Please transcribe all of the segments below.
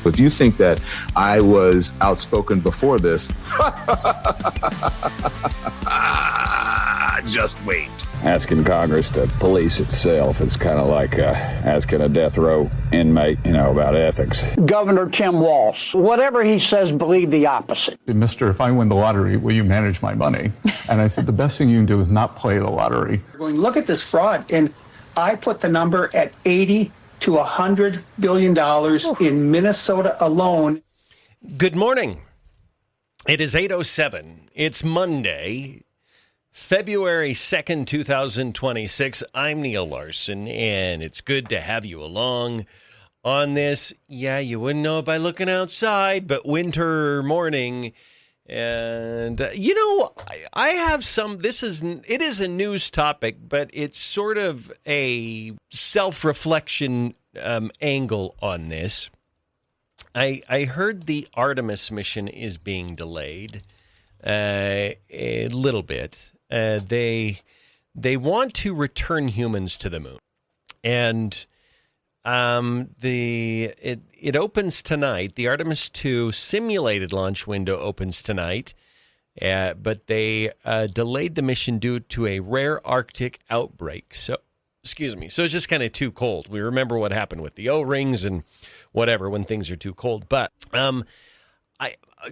If you think that I was outspoken before this, just wait. Asking Congress to police itself is kind of like asking a death row inmate, about ethics. Governor Tim Walz, whatever he says, believe the opposite. Mister, if I win the lottery, will you manage my money? And I said, the best thing you can do is not play the lottery. Going, look at this fraud, and I put the number at 80 to $100 billion in Minnesota alone. Good morning. It is 8:07. It's Monday, February 2nd, 2026. I'm Neal Larson, and it's good to have you along on this. Yeah, you wouldn't know it by looking outside, but winter morning. And, I have it is a news topic, but it's sort of a self-reflection angle on this. I heard the Artemis mission is being delayed a little bit. They want to return humans to the moon, and it opens tonight. The Artemis 2 simulated launch window opens tonight, but they delayed the mission due to a rare Arctic outbreak. So it's just kind of too cold. We remember what happened with the O-rings and whatever when things are too cold. But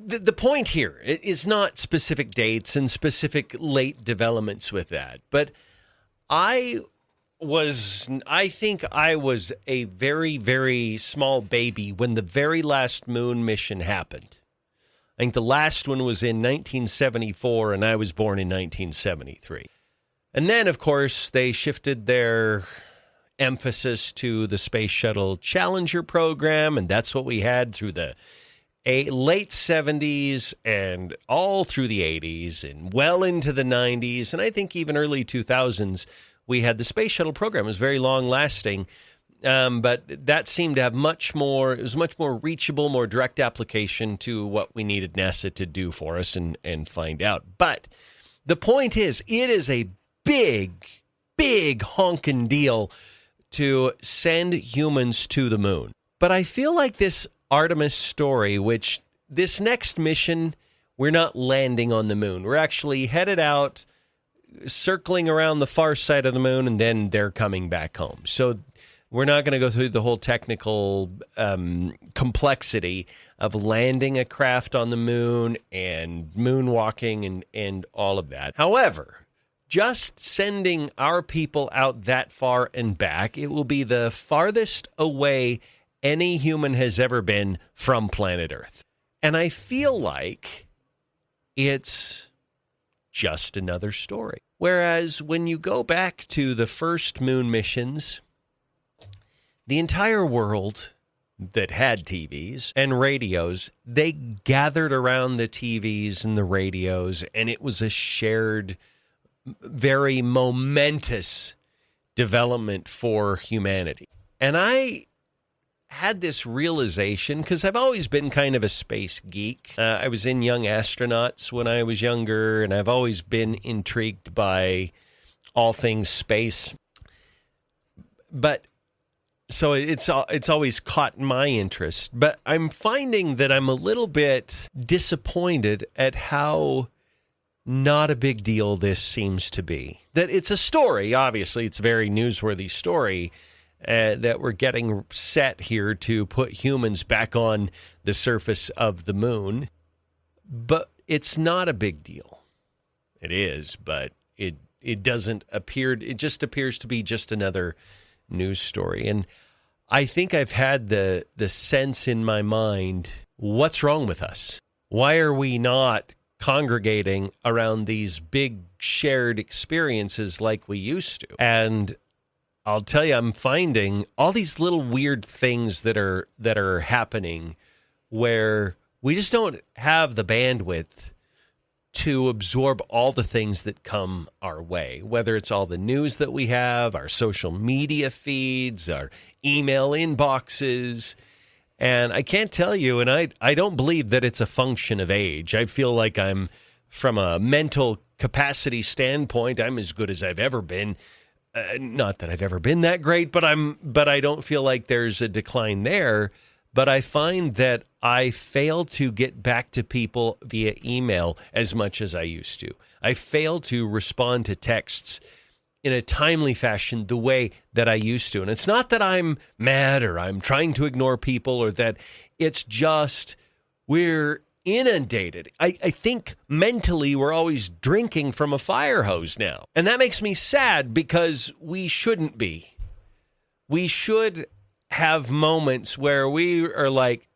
the point here is not specific dates and specific late developments with that. But I think I was a very, very small baby when the very last moon mission happened. I think the last one was in 1974, and I was born in 1973. And then, of course, they shifted their emphasis to the Space Shuttle Challenger program, and that's what we had through the late 70s and all through the 80s and well into the 90s, and I think even early 2000s. We had the Space Shuttle program. It was very long-lasting, but that seemed to have much more reachable, more direct application to what we needed NASA to do for us and find out. But the point is, it is a big, big honking deal to send humans to the moon. But I feel like this Artemis story, which this next mission, we're not landing on the moon. We're actually headed out, circling around the far side of the moon, and then they're coming back home. So we're not going to go through the whole technical complexity of landing a craft on the moon and moonwalking and all of that. However, just sending our people out that far and back, it will be the farthest away any human has ever been from planet Earth. And I feel like it's just another story. Whereas when you go back to the first moon missions, the entire world that had TVs and radios, they gathered around the TVs and the radios, and it was a shared, very momentous development for humanity. And I had this realization, because I've always been kind of a space geek. I was in Young Astronauts when I was younger, and I've always been intrigued by all things space. But so it's always caught my interest. But I'm finding that I'm a little bit disappointed at how not a big deal this seems to be. That it's a story, obviously, it's a very newsworthy story, that we're getting set here to put humans back on the surface of the moon. But it's not a big deal. It is, but it doesn't appear, it just appears to be just another news story. And I think I've had the sense in my mind, what's wrong with us? Why are we not congregating around these big shared experiences like we used to? And I'll tell you, I'm finding all these little weird things that are happening where we just don't have the bandwidth to absorb all the things that come our way, whether it's all the news that we have, our social media feeds, our email inboxes. And I can't tell you, and I don't believe that it's a function of age. I feel like I'm, from a mental capacity standpoint, I'm as good as I've ever been. Not that I've ever been that great, but I don't feel like there's a decline there. but I find that I fail to get back to people via email as much as I used to. I fail to respond to texts in a timely fashion the way that I used to. And it's not that I'm mad or I'm trying to ignore people or that, it's just we're inundated. I think mentally we're always drinking from a fire hose now. And that makes me sad because we shouldn't be. We should have moments where we are like,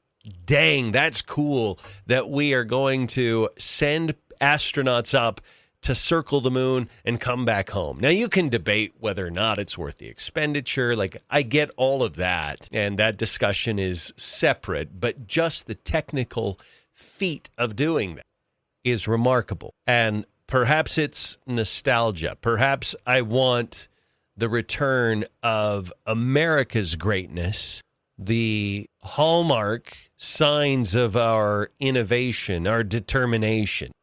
dang, that's cool that we are going to send astronauts up to circle the moon and come back home. Now, you can debate whether or not it's worth the expenditure. Like, I get all of that, and that discussion is separate, but just the technical feat of doing that is remarkable. And perhaps it's nostalgia. Perhaps I want the return of America's greatness, the hallmark signs of our innovation, our determination,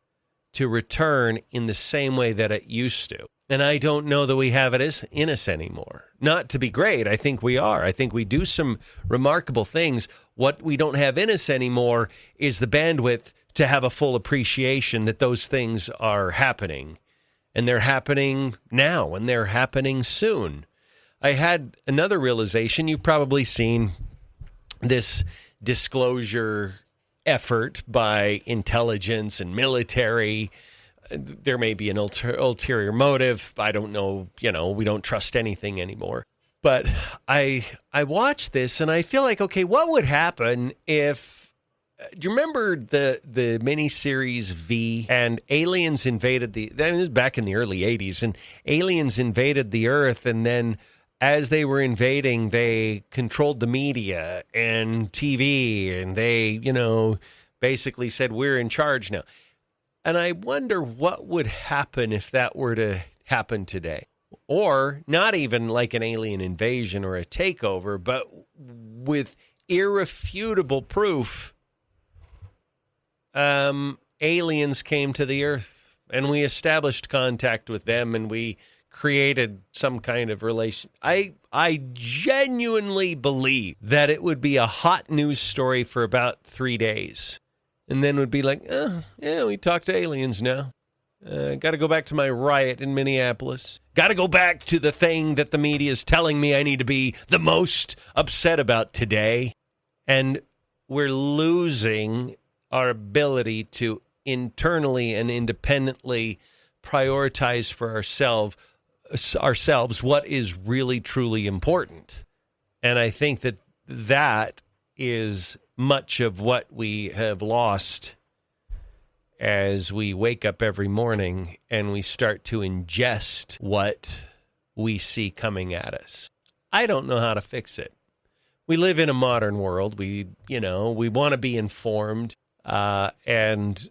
to return in the same way that it used to. And I don't know that we have it in us anymore. Not to be great, I think we are. I think we do some remarkable things. What we don't have in us anymore is the bandwidth to have a full appreciation that those things are happening. And they're happening now, and they're happening soon. I had another realization. You've probably seen this disclosure effort by intelligence and military. There may be an ulterior motive. I don't know. We don't trust anything anymore. But I watched this and I feel like, okay, what would happen if, do you remember the miniseries V, and aliens invaded this was back in the early 80s, and aliens invaded the Earth, and then as they were invading, they controlled the media and TV, and they, basically said, we're in charge now. And I wonder what would happen if that were to happen today. Or not even like an alien invasion or a takeover, but with irrefutable proof, aliens came to the Earth, and we established contact with them, and we created some kind of relation. I genuinely believe that it would be a hot news story for about 3 days. And then would be like, yeah, we talked to aliens now. Got to go back to my riot in Minneapolis. Got to go back to the thing that the media is telling me I need to be the most upset about today. And we're losing our ability to internally and independently prioritize for ourselves what is really, truly important. And I think that is much of what we have lost as we wake up every morning and we start to ingest what we see coming at us. I don't know how to fix it. We live in a modern world. We want to be informed, and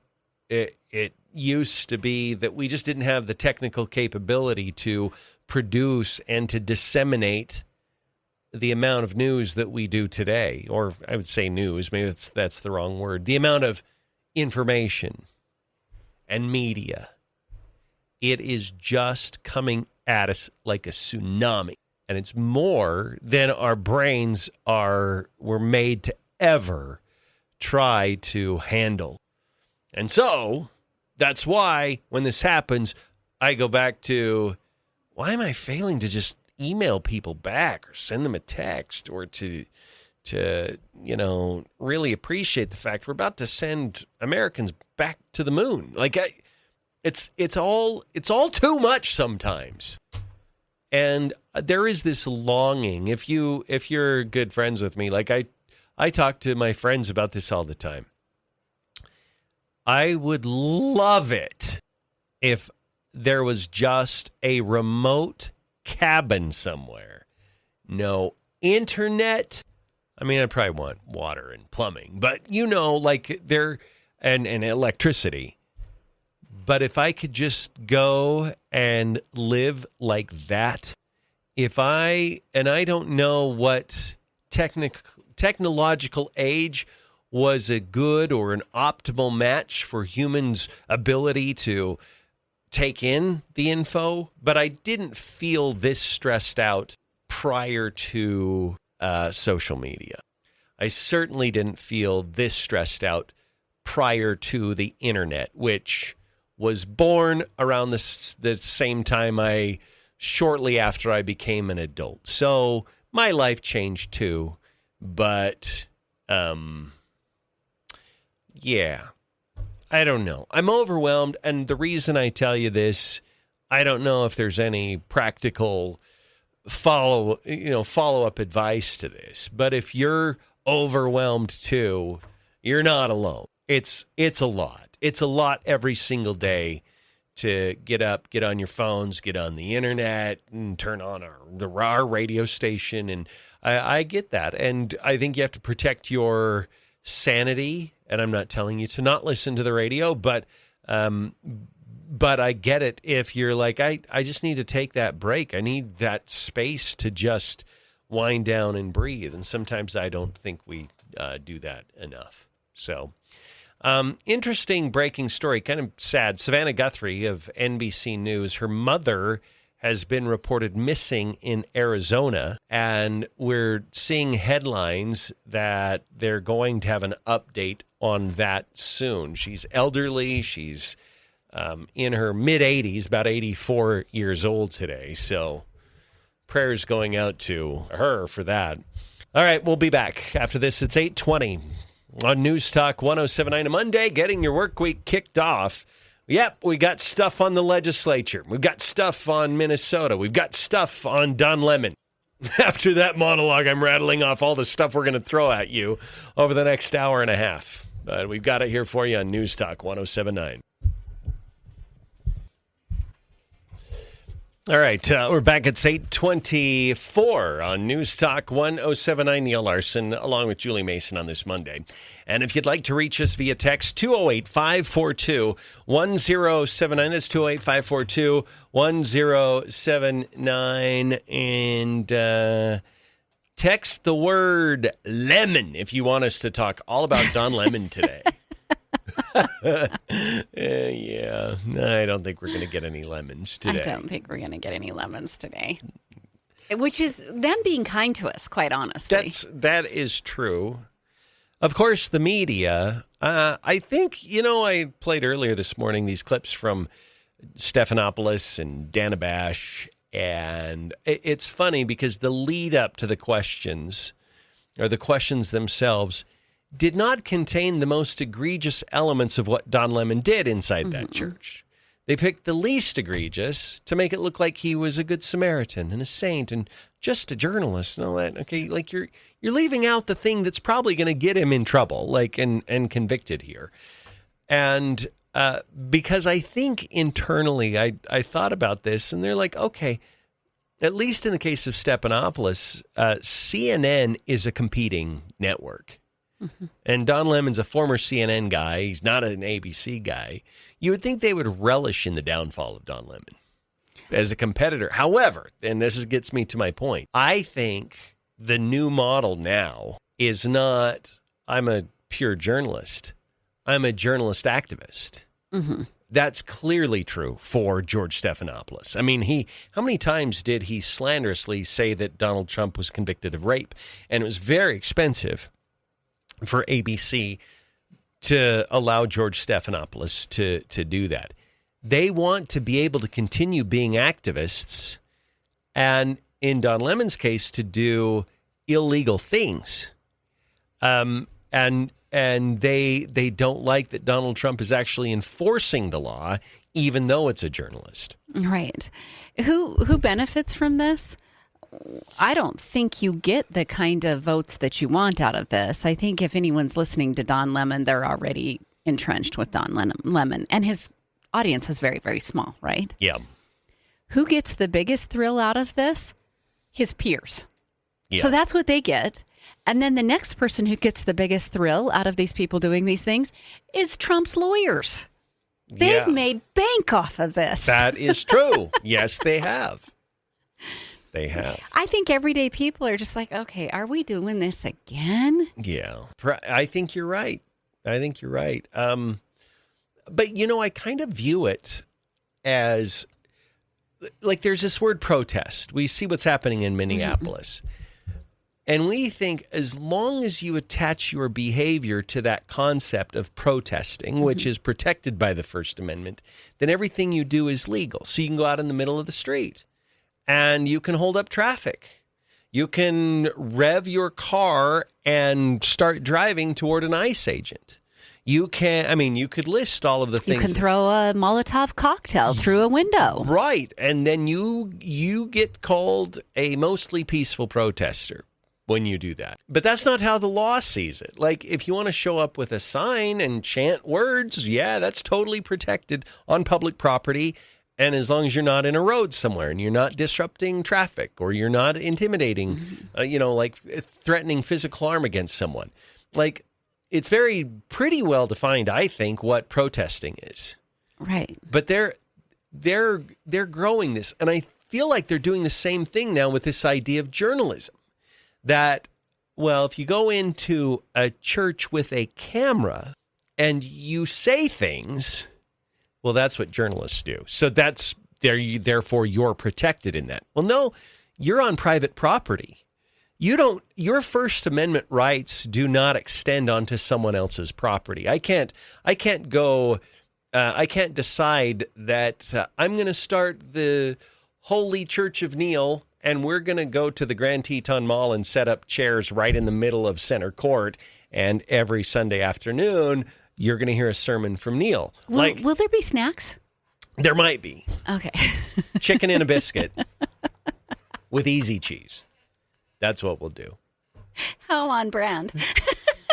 it used to be that we just didn't have the technical capability to produce and to disseminate the amount of news that we do today. Or I would say news, maybe that's the wrong word. The amount of information and media. It is just coming at us like a tsunami. And it's more than our brains were made to ever try to handle. And so that's why when this happens, I go back to, why am I failing to just email people back or send them a text or to really appreciate the fact we're about to send Americans back to the moon? Like, it's all too much sometimes. And there is this longing. If you're good friends with me, like I talk to my friends about this all the time. I would love it if there was just a remote cabin somewhere. No internet. I mean, I probably want water and plumbing, but like there and electricity. But if I could just go and live like that, I don't know what technological age was a good or an optimal match for humans' ability to take in the info, but I didn't feel this stressed out prior to social media. I certainly didn't feel this stressed out prior to the internet, which was born around the same time shortly after I became an adult. So my life changed too, but yeah, I don't know. I'm overwhelmed, and the reason I tell you this, I don't know if there's any practical follow-up advice to this, but if you're overwhelmed too, you're not alone. It's a lot. It's a lot every single day to get up, get on your phones, get on the internet, and turn on our radio station. And I get that. And I think you have to protect your sanity. And I'm not telling you to not listen to the radio, but I get it if you're like, I just need to take that break. I need that space to just wind down and breathe. And sometimes I don't think we do that enough. So interesting breaking story, kind of sad. Savannah Guthrie of NBC News, her mother has been reported missing in Arizona, and we're seeing headlines that they're going to have an update on that soon. She's elderly. She's in her mid-80s, about 84 years old today. So prayers going out to her for that. All right, we'll be back after this. It's 8:20 on News Talk 107.9, a Monday, getting your work week kicked off. Yep, we got stuff on the legislature. We've got stuff on Minnesota. We've got stuff on Don Lemon. After that monologue, I'm rattling off all the stuff we're going to throw at you over the next hour and a half. But we've got it here for you on News Talk 107.9. All right, we're back at 8:24 on News Talk 107.9. Neal Larson, along with Julie Mason on this Monday. And if you'd like to reach us via text, 208-542-1079. That's 208-542-1079. And text the word lemon if you want us to talk all about Don Lemon today. Yeah, I don't think we're going to get any lemons today. I don't think we're going to get any lemons today. Which is them being kind to us, quite honestly. That is true. Of course, the media, I think, I played earlier this morning these clips from Stephanopoulos and Dana Bash, and it's funny because the lead up to the questions, or the questions themselves, did not contain the most egregious elements of what Don Lemon did inside that church. They picked the least egregious to make it look like he was a good Samaritan and a saint and just a journalist and all that. Okay, like you're leaving out the thing that's probably going to get him in trouble, like and convicted here. And because I think internally I thought about this, and they're like, okay, at least in the case of Stephanopoulos, CNN is a competing network. Mm-hmm. And Don Lemon's a former CNN guy. He's not an ABC guy. You would think they would relish in the downfall of Don Lemon as a competitor. However, and this gets me to my point, I think the new model now is not, I'm a pure journalist. I'm a journalist activist. Mm-hmm. That's clearly true for George Stephanopoulos. I mean, how many times did he slanderously say that Donald Trump was convicted of rape? And it was very expensive for ABC to allow George Stephanopoulos to do that. They want to be able to continue being activists, and in Don Lemon's case, to do illegal things. And they don't like that Donald Trump is actually enforcing the law, even though it's a journalist. Right. Who benefits from this? I don't think you get the kind of votes that you want out of this. I think if anyone's listening to Don Lemon, they're already entrenched with Don Lemon. And his audience is very, very small, right? Yeah. Who gets the biggest thrill out of this? His peers. Yeah. So that's what they get. And then the next person who gets the biggest thrill out of these people doing these things is Trump's lawyers. They've made bank off of this. That is true. Yes, they have. They have. I think everyday people are just like, okay, are we doing this again? Yeah, I think you're right. But, I kind of view it as, like, there's this word protest. We see what's happening in Minneapolis. Mm-hmm. And we think as long as you attach your behavior to that concept of protesting, which is protected by the First Amendment, then everything you do is legal. So you can go out in the middle of the street and you can hold up traffic. You can rev your car and start driving toward an ICE agent. You could list all of the things. You can throw a Molotov cocktail through a window. Right. And then you get called a mostly peaceful protester when you do that. But that's not how the law sees it. Like, if you want to show up with a sign and chant words, yeah, that's totally protected on public property. And as long as you're not in a road somewhere and you're not disrupting traffic or you're not intimidating, like threatening physical harm against someone. Like, it's pretty well defined, I think, what protesting is. Right. But they're growing this. And I feel like they're doing the same thing now with this idea of journalism. That, well, if you go into a church with a camera and you say things, well, that's what journalists do. So therefore you're protected in that. Well, no, you're on private property. Your First Amendment rights do not extend onto someone else's property. I can't decide that I'm going to start the Holy Church of Neal and we're going to go to the Grand Teton Mall and set up chairs right in the middle of center court. And every Sunday afternoon, you're going to hear a sermon from Neal. Will there be snacks? There might be. Okay. Chicken and a biscuit with easy cheese. That's what we'll do. How on brand.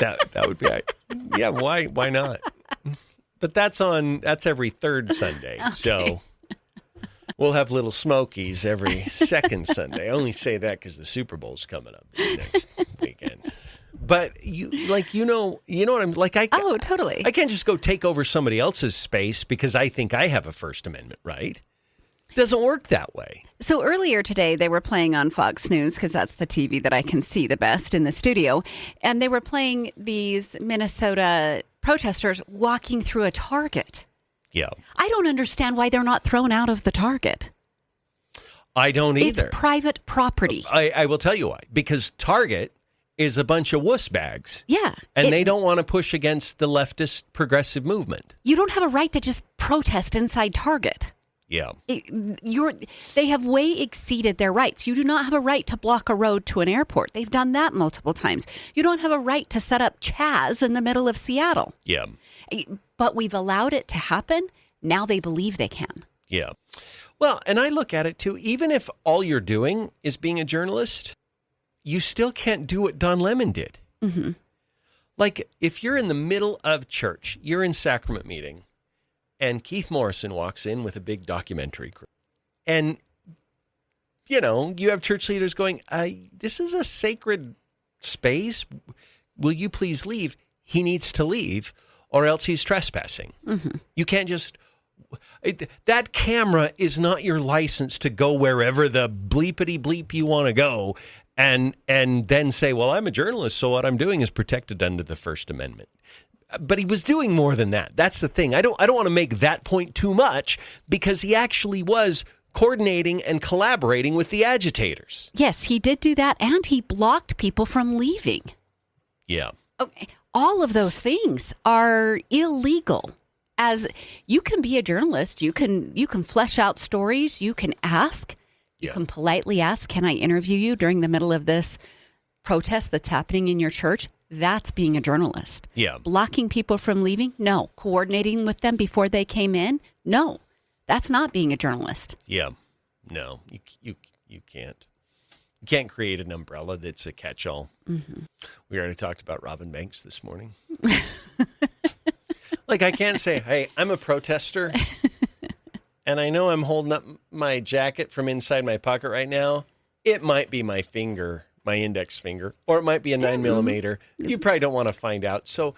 That would be right. Yeah, why not? But that's every third Sunday. Okay. So we'll have Little Smokies every second Sunday. I only say that because the Super Bowl's coming up this next weekend. But what I'm like. Oh, totally. I can't just go take over somebody else's space because I think I have a First Amendment right. It doesn't work that way. So earlier today, they were playing on Fox News because that's the TV that I can see the best in the studio, and they were playing these Minnesota protesters walking through a Target. Yeah. I don't understand why they're not thrown out of the Target. I don't either. It's private property. I will tell you why. Because Target is a bunch of wuss bags. Yeah. And they don't want to push against the leftist progressive movement. You don't have a right to just protest inside Target. Yeah. They have way exceeded their rights. You do not have a right to block a road to an airport. They've done that multiple times. You don't have a right to set up Chaz in the middle of Seattle. Yeah. But we've allowed it to happen. Now they believe they can. Yeah. Well, and I look at it too, even if all you're doing is being a journalist, you still can't do what Don Lemon did. Mm-hmm. Like, if you're in the middle of church, you're in sacrament meeting, and Keith Morrison walks in with a big documentary crew. And, you have church leaders going, this is a sacred space. Will you please leave? He needs to leave, or else he's trespassing. Mm-hmm. You can't just... that camera is not your license to go wherever the bleepity bleep you want to go and then say, well, I'm a journalist, so what I'm doing is protected under the First Amendment. But he was doing more than that. That's the thing. I don't want to make that point too much because he actually was coordinating and collaborating with the agitators. Yes, he did do that, and he blocked people from leaving. Yeah. Okay. All of those things are illegal. As you can be a journalist, you can flesh out stories, you can ask, you can politely ask, can I interview you during the middle of this protest that's happening in your church? That's being a journalist. Yeah. Blocking people from leaving? No. Coordinating with them before they came in? No. That's not being a journalist. Yeah. No, you can't. You can't create an umbrella that's a catch-all. Mm-hmm. We already talked about Robin Banks this morning. Like, I can't say, hey, I'm a protester, and I know I'm holding up my jacket from inside my pocket right now. It might be my finger, my index finger, or it might be a 9mm. You probably don't want to find out. So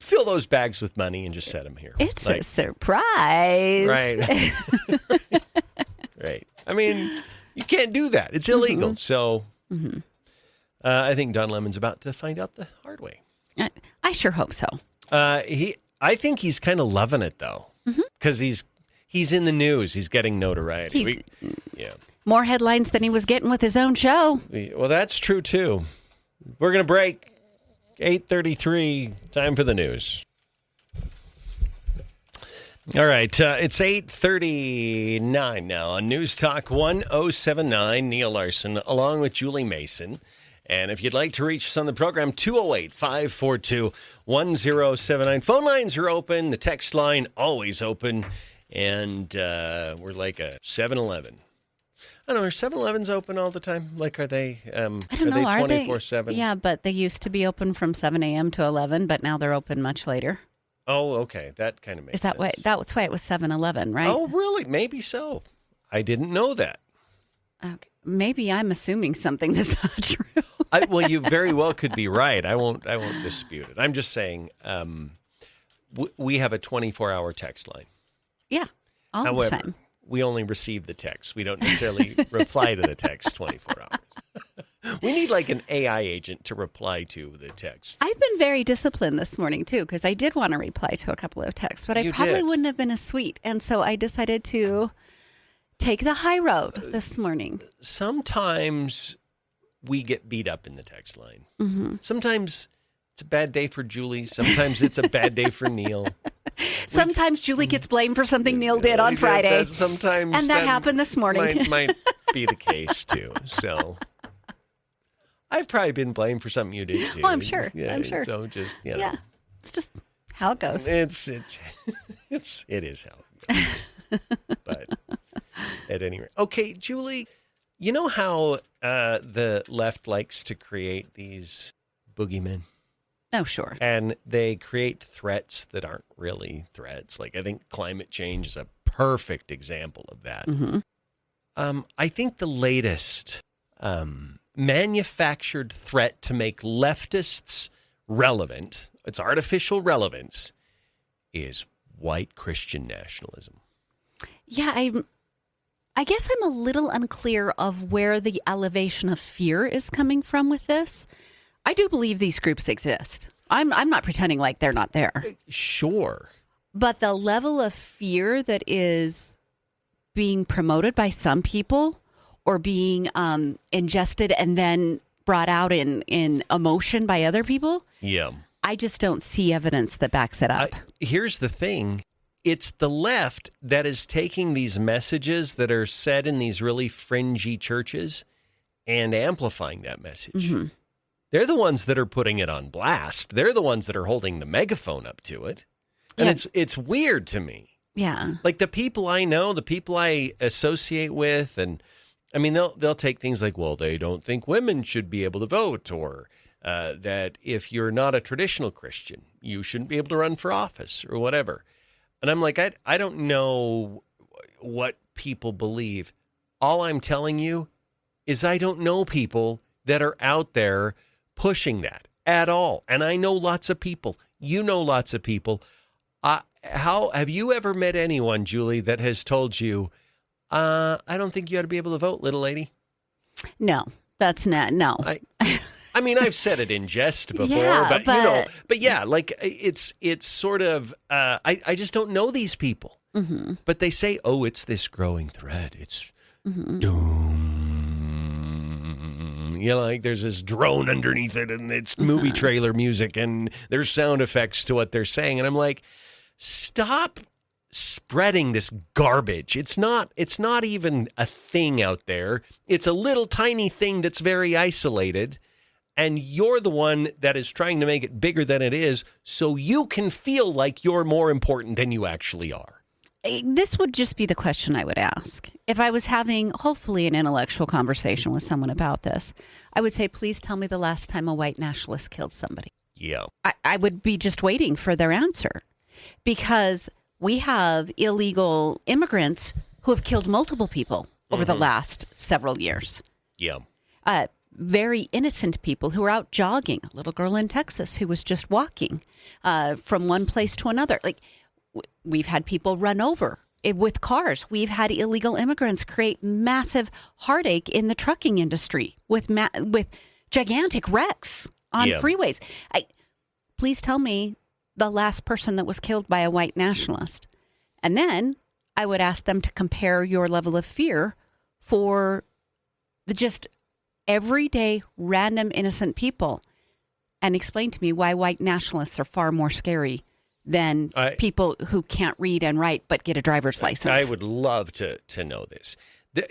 fill those bags with money and just set them here. It's a surprise. Right. Right. I mean, you can't do that. It's illegal. Mm-hmm. So I think Don Lemon's about to find out the hard way. I sure hope so. I think he's kind of loving it, though, because he's in the news. He's getting notoriety. More headlines than he was getting with his own show. Well, that's true, too. We're going to break. 8:33, time for the news. All right, it's 8:39 now on News Talk 1079, Neal Larson, along with Julie Mason. And if you'd like to reach us on the program, 208-542-1079. Phone lines are open. The text line always open. And we're like a 7-Eleven. I don't know, are 7-Elevens open all the time? Like, are they? I don't know. Are they 24/7? Yeah, but they used to be open from 7 a.m. to 11, but now they're open much later. Oh, okay. That kind of makes sense. That's why it was 7-Eleven, right? Oh, really? Maybe so. I didn't know that. Okay. Maybe I'm assuming something that's not true. Well, you very well could be right. I won't dispute it. I'm just saying we have a 24-hour text line. Yeah, all However, the time. We only receive the text. We don't necessarily reply to the text 24 hours. We need like an AI agent to reply to the text. I've been very disciplined this morning, too, because I did want to reply to a couple of texts, but I probably wouldn't have been as sweet. And so I decided to take the high road this morning. Sometimes we get beat up in the text line. Mm-hmm. Sometimes it's a bad day for Julie. Sometimes it's a bad day for Neal. Sometimes Julie gets blamed for something Neal did on Friday. And that happened this morning. Might be the case, too. So I've probably been blamed for something you did, too. Oh, I'm sure. Yeah, I'm sure. So just, Yeah, it's just how it goes. It is how it goes. But at any rate. Okay, Julie, you know how the left likes to create these boogeymen? Oh, sure. And they create threats that aren't really threats. Like, I think climate change is a perfect example of that. Mm-hmm. I think the latest manufactured threat to make leftists relevant, it's artificial relevance, is white Christian nationalism. Yeah, I guess I'm a little unclear of where the elevation of fear is coming from with this. I do believe these groups exist. I'm not pretending like they're not there. Sure. But the level of fear that is being promoted by some people or being ingested and then brought out in emotion by other people, yeah, I just don't see evidence that backs it up. Here's the thing. It's the left that is taking these messages that are said in these really fringy churches and amplifying that message. Mm-hmm. They're the ones that are putting it on blast. They're the ones that are holding the megaphone up to it. And it's weird to me. Yeah. Like the people I know, the people I associate with, and I mean, they'll take things like, well, they don't think women should be able to vote, or that if you're not a traditional Christian, you shouldn't be able to run for office or whatever. And I'm like, I don't know what people believe. All I'm telling you is I don't know people that are out there pushing that at all. And I know lots of people. You know lots of people. How have you ever met anyone, Julie, that has told you, I don't think you ought to be able to vote, little lady? No, that's not. No. I mean, I've said it in jest before, Yeah, but you know, but yeah, like it's sort of, I just don't know these people, Mm-hmm. but they say, oh, it's this growing threat. It's Mm-hmm. doom. You know, like there's this drone underneath it and it's movie trailer music and there's sound effects to what they're saying. And I'm like, stop spreading this garbage. It's not even a thing out there. It's a little tiny thing that's very isolated. And you're the one that is trying to make it bigger than it is so you can feel like you're more important than you actually are. This would just be the question I would ask. If I was having, hopefully, an intellectual conversation with someone about this, I would say, please tell me the last time a white nationalist killed somebody. Yeah. I would be just waiting for their answer, because we have illegal immigrants who have killed multiple people over the last several years. Yeah. Very innocent people who are out jogging. A little girl in Texas who was just walking from one place to another. Like, we've had people run over with cars. We've had illegal immigrants create massive heartache in the trucking industry with gigantic wrecks on freeways. Please tell me the last person that was killed by a white nationalist. And then I would ask them to compare your level of fear for the just everyday, random, innocent people and explain to me why white nationalists are far more scary than people who can't read and write but get a driver's license. I would love to know this.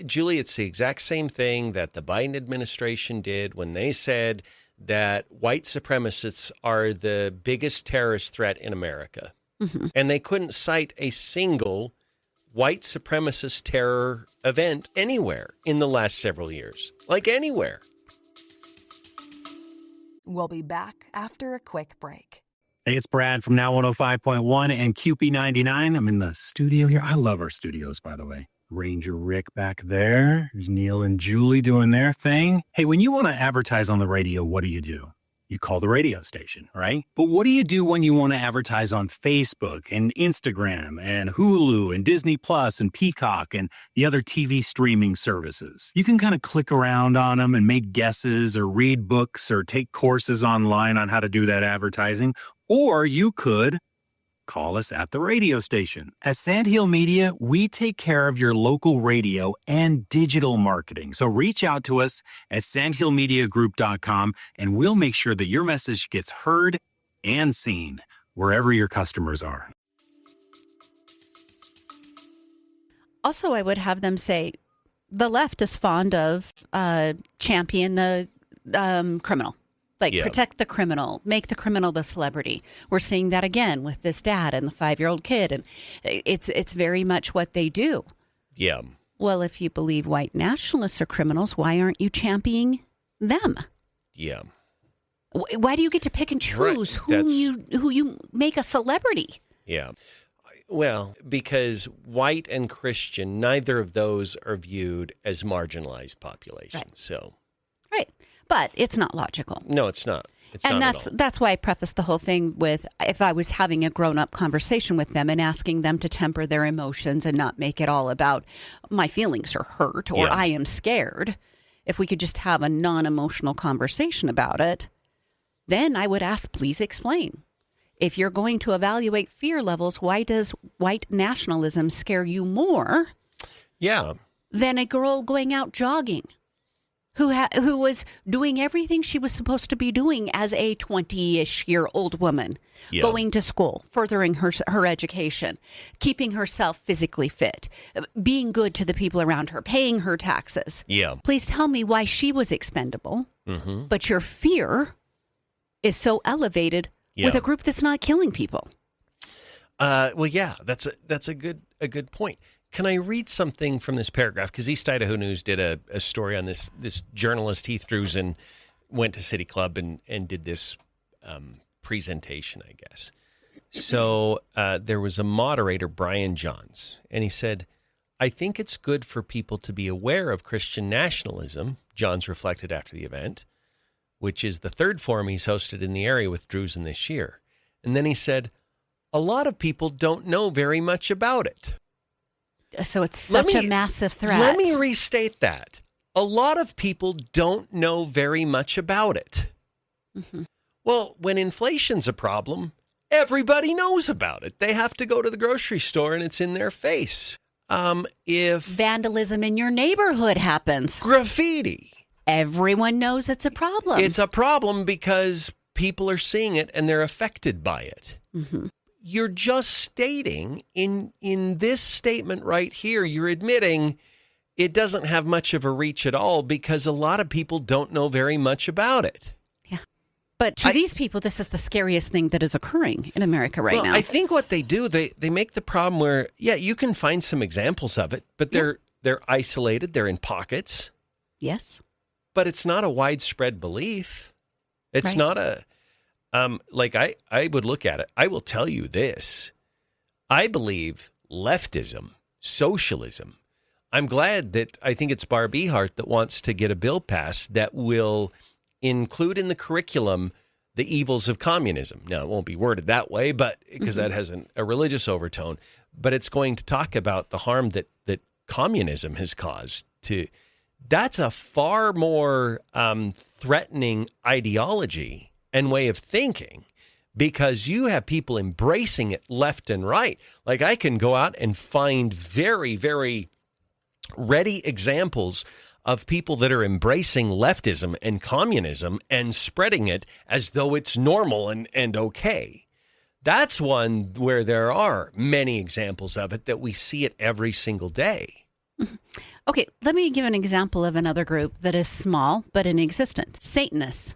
Julie, it's the exact same thing that the Biden administration did when they said that white supremacists are the biggest terrorist threat in America. Mm-hmm. And they couldn't cite a single white supremacist terror event anywhere in the last several years. Like anywhere. We'll be back after a quick break. Hey, it's Brad from Now 105.1 and QP99. I'm in the studio here. I love our studios, by the way. Ranger Rick back there. There's Neal and Julie doing their thing. Hey, when you want to advertise on the radio, what do? You call the radio station, right? But what do you do when you want to advertise on Facebook and Instagram and Hulu and Disney Plus and Peacock and the other TV streaming services? You can kind of click around on them and make guesses or read books or take courses online on how to do that advertising. Or you could call us at the radio station. At Sandhill Media, we take care of your local radio and digital marketing. So reach out to us at sandhillmediagroup.com and we'll make sure that your message gets heard and seen wherever your customers are. Also, I would have them say the left is fond of champion the criminal. Like, protect the criminal, make the criminal the celebrity. We're seeing that again with this dad and the 5-year-old kid. And it's very much what they do. Yeah. Well, if you believe white nationalists are criminals, why aren't you championing them? Yeah. Why do you get to pick and choose who you make a celebrity? Yeah. Well, because white and Christian, neither of those are viewed as marginalized populations. Right. So. Right. But it's not logical. No, it's not. And that's why I prefaced the whole thing with, if I was having a grown-up conversation with them and asking them to temper their emotions and not make it all about my feelings are hurt or I am scared, if we could just have a non-emotional conversation about it, then I would ask, please explain. If you're going to evaluate fear levels, why does white nationalism scare you more than a girl going out jogging? Who was doing everything she was supposed to be doing as a 20-ish-year-old woman, going to school, furthering her education, keeping herself physically fit, being good to the people around her, paying her taxes. Yeah. Please tell me why she was expendable, but your fear is so elevated with a group that's not killing people. That's a good point. Can I read something from this paragraph? Because East Idaho News did a story on this journalist, Heath Drusen, went to City Club and did this presentation, I guess. So there was a moderator, Brian Johns, and he said, I think it's good for people to be aware of Christian nationalism, Johns reflected after the event, which is the third forum he's hosted in the area with Drusen this year. And then he said, a lot of people don't know very much about it. So it's such a massive threat. Let me restate that. A lot of people don't know very much about it. Mm-hmm. Well, when inflation's a problem, everybody knows about it. They have to go to the grocery store and it's in their face. If vandalism in your neighborhood happens, graffiti, everyone knows it's a problem. It's a problem because people are seeing it and they're affected by it. Mm-hmm. You're just stating in this statement right here, you're admitting it doesn't have much of a reach at all because a lot of people don't know very much about it. Yeah. But to these people, this is the scariest thing that is occurring in America right now. I think what they do, they make the problem where, you can find some examples of it, but they're isolated. They're in pockets. Yes. But it's not a widespread belief. It's not a... I would look at it. I will tell you this. I believe leftism, socialism. I'm glad that I think it's Barb Ehart that wants to get a bill passed that will include in the curriculum the evils of communism. Now, it won't be worded that way, but because that has a religious overtone, but it's going to talk about the harm that communism has caused to. That's a far more threatening ideology and way of thinking, because you have people embracing it left and right. Like, I can go out and find very, very ready examples of people that are embracing leftism and communism and spreading it as though it's normal and okay. That's one where there are many examples of it that we see it every single day. Okay, let me give an example of another group that is small but inexistent. Satanists.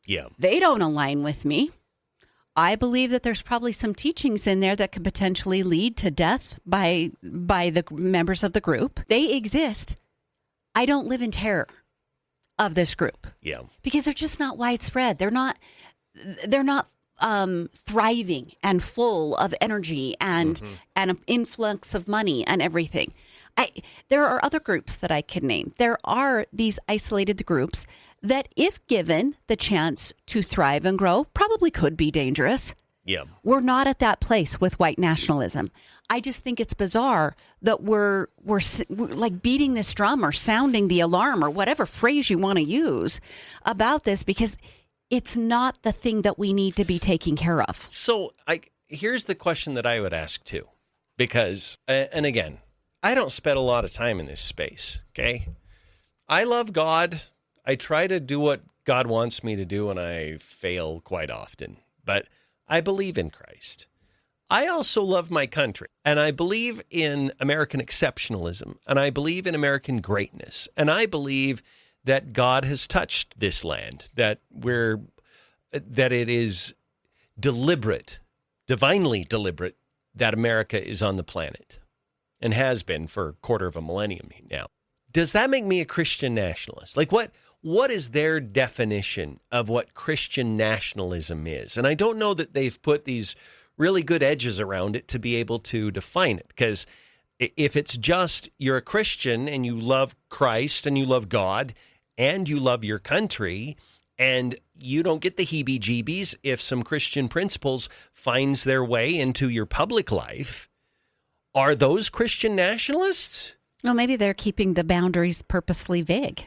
Yeah. They don't align with me. I believe that there's probably some teachings in there that could potentially lead to death by the members of the group. They exist. I don't live in terror of this group. Yeah. Because they're just not widespread. They're not thriving and full of energy and an influx of money and everything. There are other groups that I could name. There are these isolated groups that, if given the chance to thrive and grow, probably could be dangerous. Yeah. We're not at that place with white nationalism. I just think it's bizarre that we're like beating this drum or sounding the alarm or whatever phrase you want to use about this, because it's not the thing that we need to be taking care of. So here's the question that I would ask too, because, and again, I don't spend a lot of time in this space, okay? I love God. I try to do what God wants me to do, and I fail quite often. But I believe in Christ. I also love my country, and I believe in American exceptionalism, and I believe in American greatness, and I believe that God has touched this land, that it is deliberate, divinely deliberate, that America is on the planet, and has been for a quarter of a millennium now. Does that make me a Christian nationalist? Like, what is their definition of what Christian nationalism is? And I don't know that they've put these really good edges around it to be able to define it. Because if it's just you're a Christian and you love Christ and you love God and you love your country, and you don't get the heebie-jeebies if some Christian principles finds their way into your public life, are those Christian nationalists? Well, maybe they're keeping the boundaries purposely vague.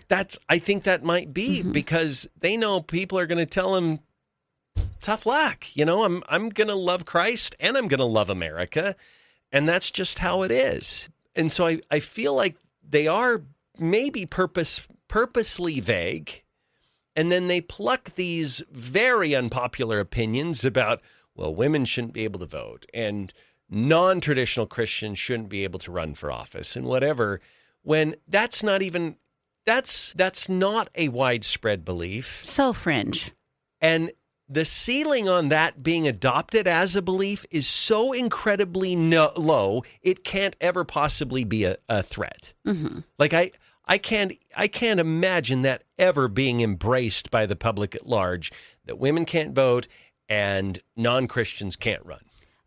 I think that might be because they know people are going to tell them, tough luck. You know, I'm going to love Christ and I'm going to love America. And that's just how it is. And so I feel like they are maybe purposely vague. And then they pluck these very unpopular opinions about, well, women shouldn't be able to vote, and non-traditional Christians shouldn't be able to run for office and whatever, when that's not a widespread belief. So fringe. And the ceiling on that being adopted as a belief is so incredibly low, it can't ever possibly be a threat. Like I can't imagine that ever being embraced by the public at large, that women can't vote and non-Christians can't run.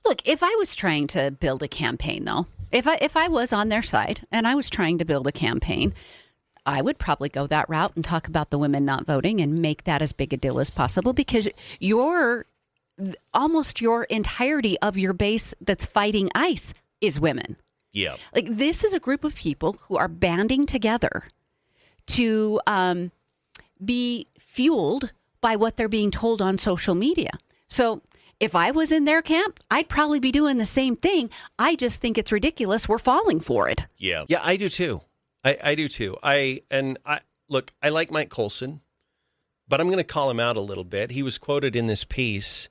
Look, if I was trying to build a campaign, though, if I was on their side and I was trying to build a campaign, I would probably go that route and talk about the women not voting and make that as big a deal as possible, because almost your entirety of your base that's fighting ICE is women. Yeah. Like, this is a group of people who are banding together to be fueled by what they're being told on social media. So if I was in their camp, I'd probably be doing the same thing. I just think it's ridiculous. We're falling for it. Yeah. Yeah, I do too. I do too. Look, I like Mike Colson, but I'm going to call him out a little bit. He was quoted in this piece.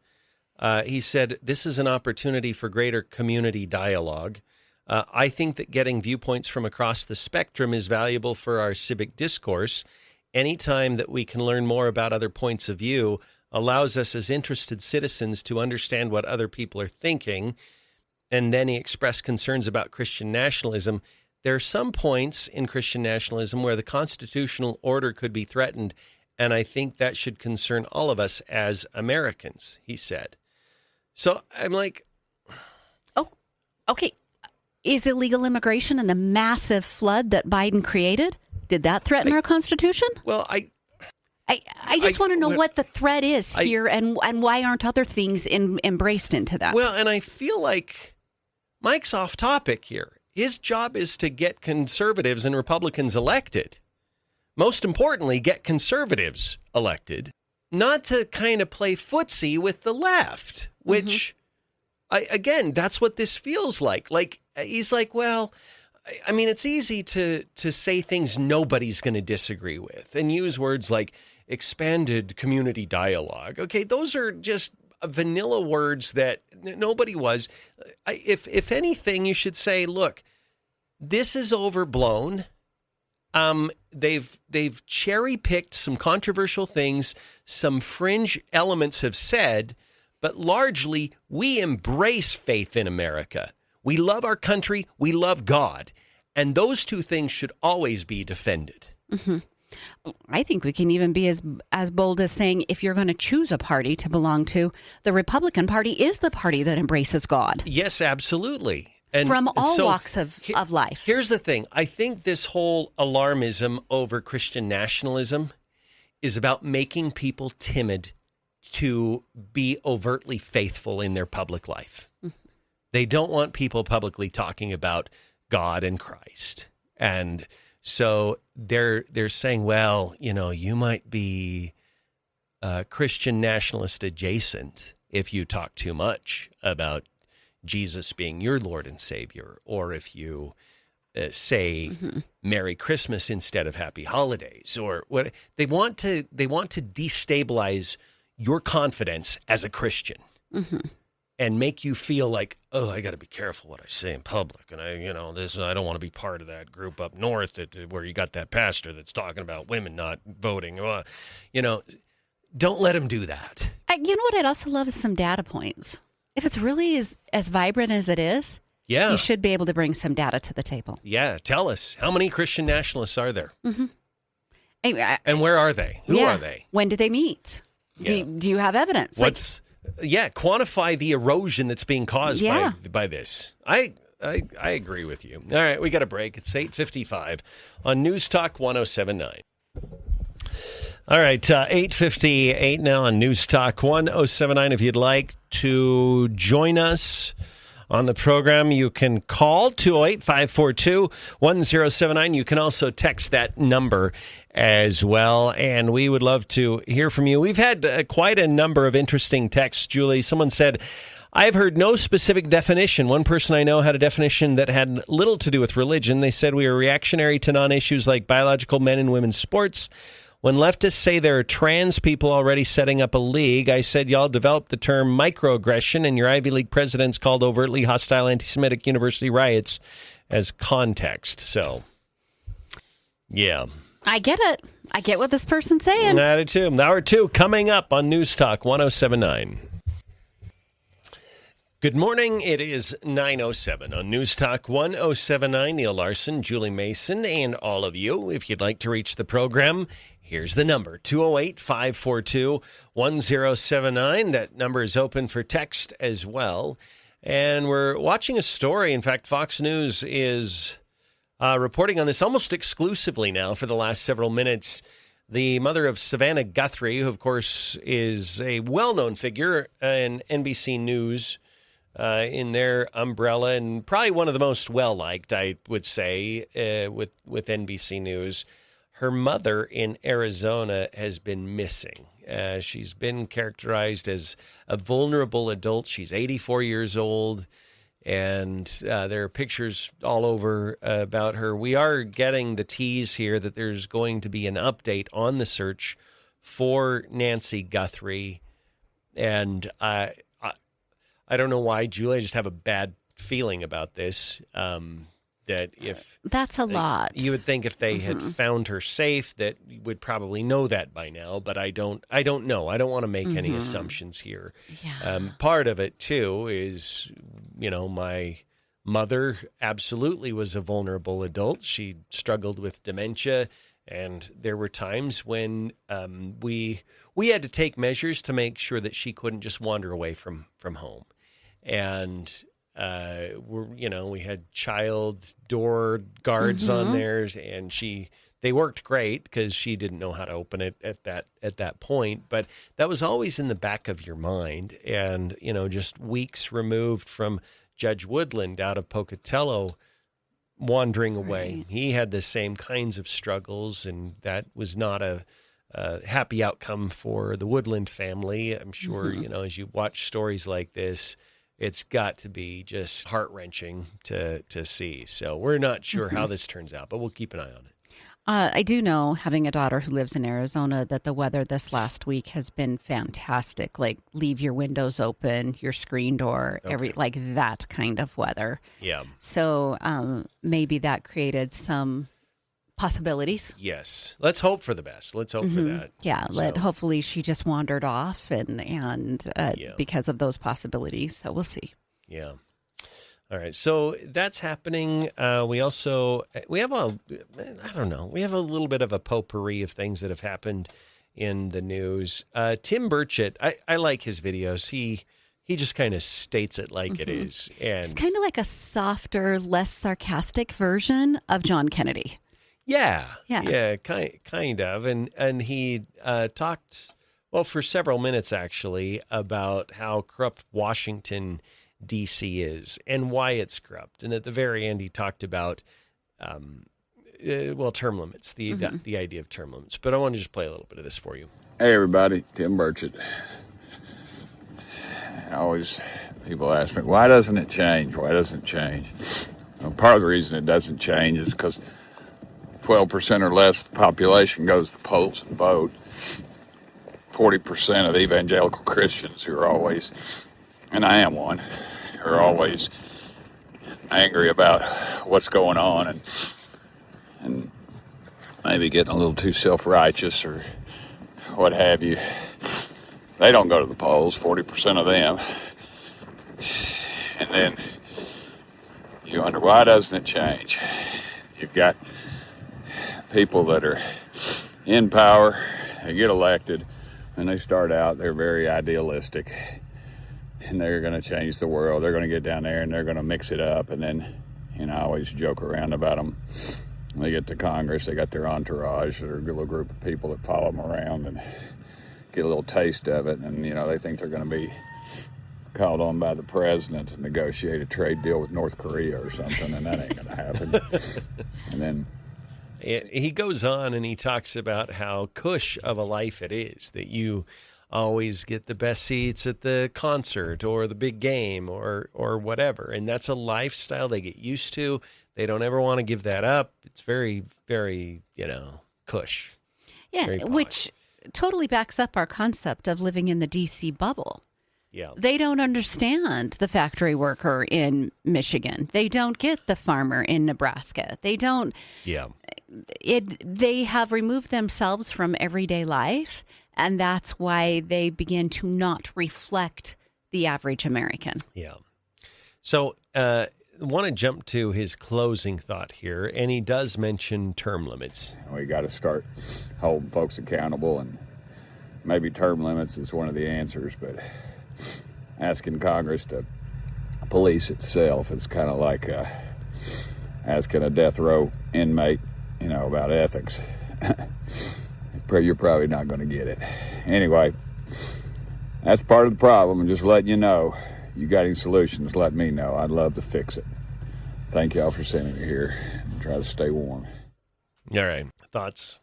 He said, "This is an opportunity for greater community dialogue. I think that getting viewpoints from across the spectrum is valuable for our civic discourse. Anytime that we can learn more about other points of view allows us as interested citizens to understand what other people are thinking." And then he expressed concerns about Christian nationalism. There are some points in Christian nationalism where the constitutional order could be threatened, and I think that should concern all of us as Americans, he said. So I'm like, oh, okay. Is illegal immigration and the massive flood that Biden created, did that threaten our Constitution? Well, I just want to know what the threat is here, and why aren't other things embraced into that? Well, and I feel like Mike's off topic here. His job is to get conservatives and Republicans elected. Most importantly, get conservatives elected, not to kind of play footsie with the left, which, again, that's what this feels like. Like, he's like, well, I mean, it's easy to say things nobody's going to disagree with and use words like expanded community dialogue. Okay, those are just vanilla words that nobody was. If anything, you should say, look, this is overblown. They've cherry-picked some controversial things, some fringe elements have said, but largely we embrace faith in America. We love our country. We love God. And those two things should always be defended. Mm-hmm. I think we can even be as bold as saying if you're going to choose a party to belong to, the Republican Party is the party that embraces God. Yes, absolutely. And from all so walks of life. Here's the thing. I think this whole alarmism over Christian nationalism is about making people timid to be overtly faithful in their public life. Mm-hmm. They don't want people publicly talking about God and Christ. And so they're saying, well, you might be Christian nationalist adjacent if you talk too much about Jesus being your Lord and Savior, or if you say Merry Christmas instead of Happy Holidays, or what they want to destabilize your confidence as a Christian. Mm-hmm. And make you feel like, oh, I got to be careful what I say in public, and I don't want to be part of that group up north where you got that pastor that's talking about women not voting. Don't let him do that. You know what I'd also love is some data points. If it's really as vibrant as it is, you should be able to bring some data to the table. Yeah, tell us, how many Christian nationalists are there? Mm-hmm. And where are they? Who are they? When did they meet? Yeah. Do you have evidence? Quantify the erosion that's being caused by this. I agree with you. All right, we got a break. It's 8:55 on News Talk 107.9. All right, 8:58 now on News Talk 107.9. If you'd like to join us on the program, you can call 208-542-1079. You can also text that number as well, and we would love to hear from you. We've had quite a number of interesting texts, Julie. Someone said, I've heard no specific definition. One person I know had a definition that had little to do with religion. They said we are reactionary to non-issues like biological men and women's sports. When leftists say there are trans people already setting up a league, I said y'all developed the term microaggression, and your Ivy League presidents called overtly hostile anti-Semitic university riots as context. So, yeah. I get it. I get what this person's saying. I do too. Hour 2 coming up on News Talk 107.9. Good morning. It is 9:07 on News Talk 107.9. Neal Larson, Julie Mason, and all of you. If you'd like to reach the program, here's the number, 208-542-1079. That number is open for text as well. And we're watching a story. In fact, Fox News is reporting on this almost exclusively now for the last several minutes. The mother of Savannah Guthrie, who, of course, is a well-known figure in NBC News, in their umbrella, and probably one of the most well-liked, I would say, with NBC News. Her mother in Arizona has been missing. She's been characterized as a vulnerable adult. She's 84 years old, and there are pictures all over about her. We are getting the tease here that there's going to be an update on the search for Nancy Guthrie, and I don't know why, Julie. I just have a bad feeling about this. That if that's a lot, you would think if they had found her safe, that you would probably know that by now. But I don't know. I don't want to make any assumptions here. Yeah. Part of it too is, my mother absolutely was a vulnerable adult. She struggled with dementia. And there were times when we had to take measures to make sure that she couldn't just wander away from home. And we had child door guards on there, and they worked great because she didn't know how to open it at that point. But that was always in the back of your mind. And just weeks removed from Judge Woodland out of Pocatello wandering away, right. He had the same kinds of struggles, and that was not a happy outcome for the Woodland family. I'm sure, as you watch stories like this, it's got to be just heart-wrenching to see. So we're not sure how this turns out, but we'll keep an eye on it. I do know, having a daughter who lives in Arizona, that the weather this last week has been fantastic. Like, leave your windows open, your screen door, like that kind of weather. Yeah. So maybe that created some possibilities. Yes. Let's hope for the best. Let's hope for that. Yeah. Hopefully she just wandered off and because of those possibilities. So we'll see. Yeah. All right, so that's happening. We have a little bit of a potpourri of things that have happened in the news. Tim Burchett, I like his videos. He just kind of states it like it is. And it's kind of like a softer, less sarcastic version of John Kennedy. Yeah, kind of. And he talked, for several minutes actually, about how corrupt Washington D.C. is and why it's corrupt. And at the very end, he talked about, term limits, the idea of term limits. But I want to just play a little bit of this for you. Hey, everybody. Tim Burchett. Always people ask me, why doesn't it change? Why doesn't it change? Well, part of the reason it doesn't change is because 12% or less of the population goes to the polls and vote. 40% of the evangelical Christians who are always, and I am one, are always angry about what's going on and maybe getting a little too self-righteous or what have you. They don't go to the polls, 40% of them. And then you wonder, why doesn't it change? You've got people that are in power, they get elected, and they start out, they're very idealistic. And they're going to change the world. They're going to get down there and they're going to mix it up. And then, I always joke around about them. When they get to Congress, they got their entourage, their little group of people that follow them around and get a little taste of it. And, they think they're going to be called on by the president to negotiate a trade deal with North Korea or something. And that ain't going to happen. And then he goes on and he talks about how cush of a life it is that you always get the best seats at the concert or the big game or whatever. And that's a lifestyle they get used to. They don't ever want to give that up. It's very, very, cush. Yeah, which totally backs up our concept of living in the D.C. bubble. Yeah. They don't understand the factory worker in Michigan. They don't get the farmer in Nebraska. They don't. Yeah. They have removed themselves from everyday life. And that's why they begin to not reflect the average American. Yeah. So I want to jump to his closing thought here, and he does mention term limits. We got to start holding folks accountable, and maybe term limits is one of the answers, but asking Congress to police itself is kind of like asking a death row inmate, about ethics. You're probably not going to get it. Anyway, that's part of the problem. I'm just letting you know. You got any solutions, let me know. I'd love to fix it. Thank y'all for sending me here. Try to stay warm. All right. Thoughts?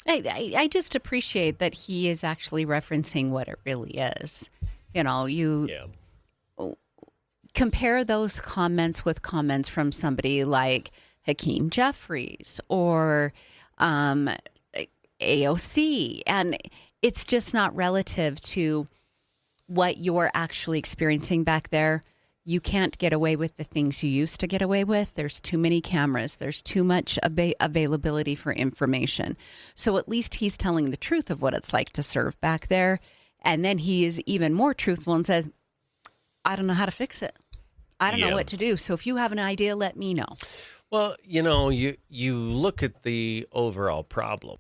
I just appreciate that he is actually referencing what it really is. Compare those comments with comments from somebody like Hakeem Jeffries or AOC, and it's just not relative to what you're actually experiencing back there. You can't get away with the things you used to get away with. There's too many cameras. There's too much availability for information. So at least he's telling the truth of what it's like to serve back there. And then he is even more truthful and says, I don't know how to fix it. I don't know what to do. So if you have an idea, let me know. Well, you look at the overall problem.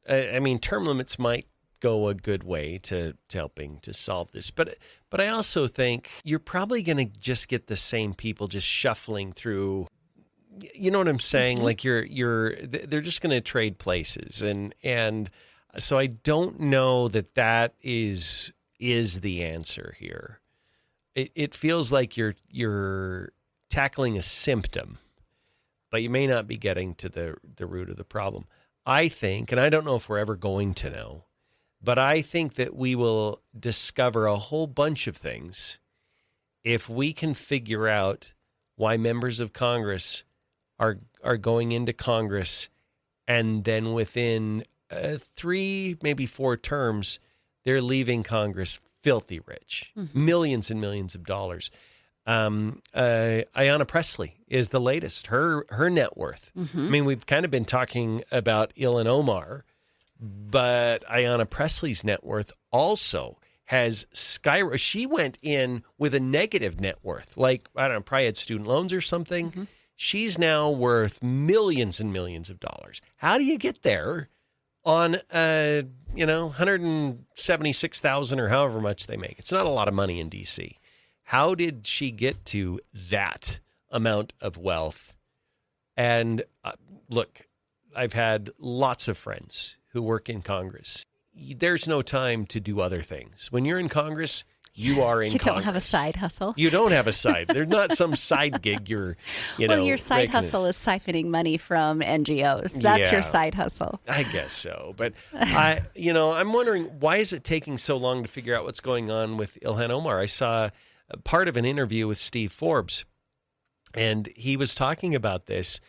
I mean, term limits might go a good way to helping to solve this, but I also think you're probably going to just get the same people just shuffling through. You know what I'm saying? Mm-hmm. Like they're just going to trade places, and so I don't know that is the answer here. It feels like you're tackling a symptom, but you may not be getting to the root of the problem. I think, and I don't know if we're ever going to know, but I think that we will discover a whole bunch of things if we can figure out why members of Congress are going into Congress and then within 3, maybe 4 terms, they're leaving Congress filthy rich, millions and millions of dollars. Ayanna Pressley is the latest, her net worth. I mean, we've kind of been talking about Ilhan Omar, but Ayanna Pressley's net worth also has skyrocketed. She went in with a negative net worth, like, I don't know, probably had student loans or something. She's now worth millions and millions of dollars. How do you get there on, $176,000 or however much they make? It's not a lot of money in D.C. How did she get to that amount of wealth? And look, I've had lots of friends who work in Congress. There's no time to do other things. When you're in Congress, you are in Congress. You don't have a side hustle. You don't have a side. There's not some side gig you're, Well, your side hustle is siphoning money from NGOs. That's your side hustle. I guess so. But I'm wondering, why is it taking so long to figure out what's going on with Ilhan Omar? I saw part of an interview with Steve Forbes, and he was talking about this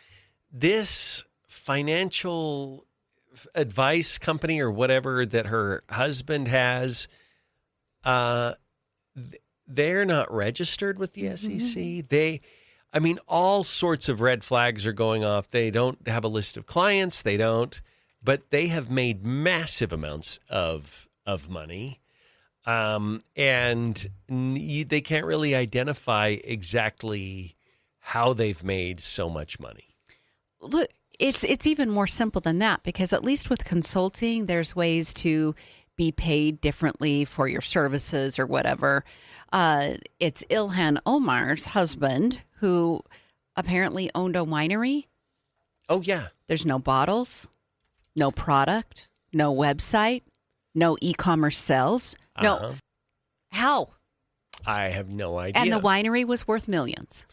financial advice company or whatever that her husband has. They're not registered with the SEC. All sorts of red flags are going off. They don't have a list of clients. But they have made massive amounts of money. And they can't really identify exactly how they've made so much money. Look, it's even more simple than that, because at least with consulting, there's ways to be paid differently for your services or whatever. It's Ilhan Omar's husband who apparently owned a winery. Oh, yeah. There's no bottles, no product, no website, no e-commerce sales. No. How? I have no idea. And the winery was worth millions.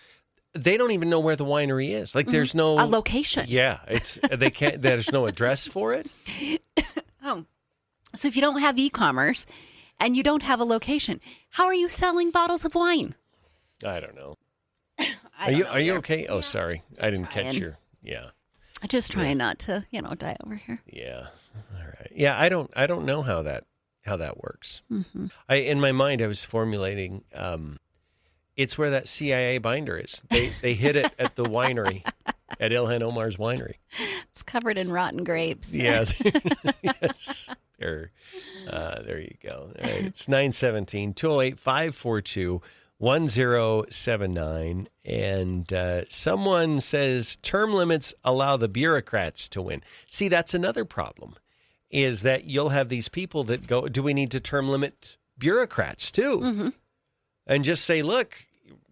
They don't even know where the winery is. Like, there's no a location. Yeah, they can't. There's no address for it. So if you don't have e-commerce and you don't have a location, how are you selling bottles of wine? I don't know. Are you okay? Oh, sorry, I didn't catch your. Yeah. I'm just trying not to, die over here. Yeah. All right. Yeah, I don't know how that works. In my mind, I was formulating. It's where that CIA binder is. They hid it at the winery, at Ilhan Omar's winery. It's covered in rotten grapes. Yeah. Yes. There you go. All right. It's 917-208-542-1079. And someone says term limits allow the bureaucrats to win. See, that's another problem, is that you'll have these people that go, do we need to term limit bureaucrats too? And just say, look,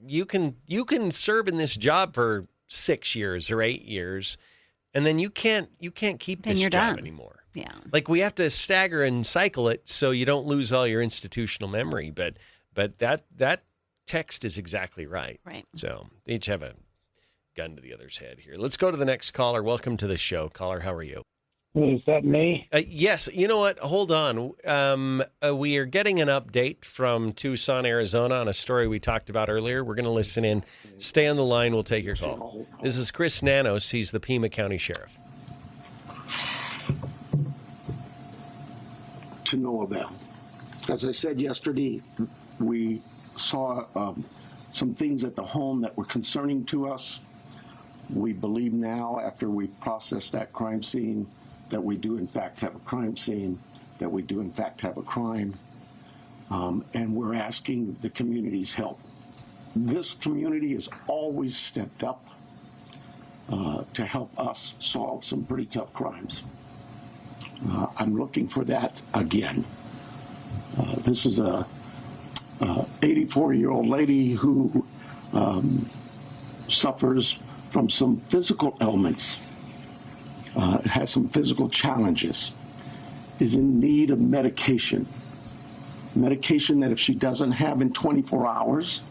you can serve in this job for 6 years or 8 years, and then you can't keep this job anymore. Yeah. Like, we have to stagger and cycle it so you don't lose all your institutional memory. But that text is exactly right. Right. So they each have a gun to the other's head here. Let's go to the next caller. Welcome to the show. Caller, how are you? Is that me? Yes. You know what? Hold on. We are getting an update from Tucson, Arizona on a story we talked about earlier. We're going to listen in. Stay on the line. We'll take your call. This is Chris Nanos. He's the Pima County Sheriff. To no avail. As I said yesterday, we saw some things at the home that were concerning to us. We believe now, after we've processed that crime scene, that we do in fact have a crime scene, that we do in fact have a crime, and we're asking the community's help. This community has always stepped up to help us solve some pretty tough crimes. I'm looking for that again. This is a 84-year-old lady who suffers from some physical ailments, has some physical challenges, is in need of medication that if she doesn't have in 24 hours,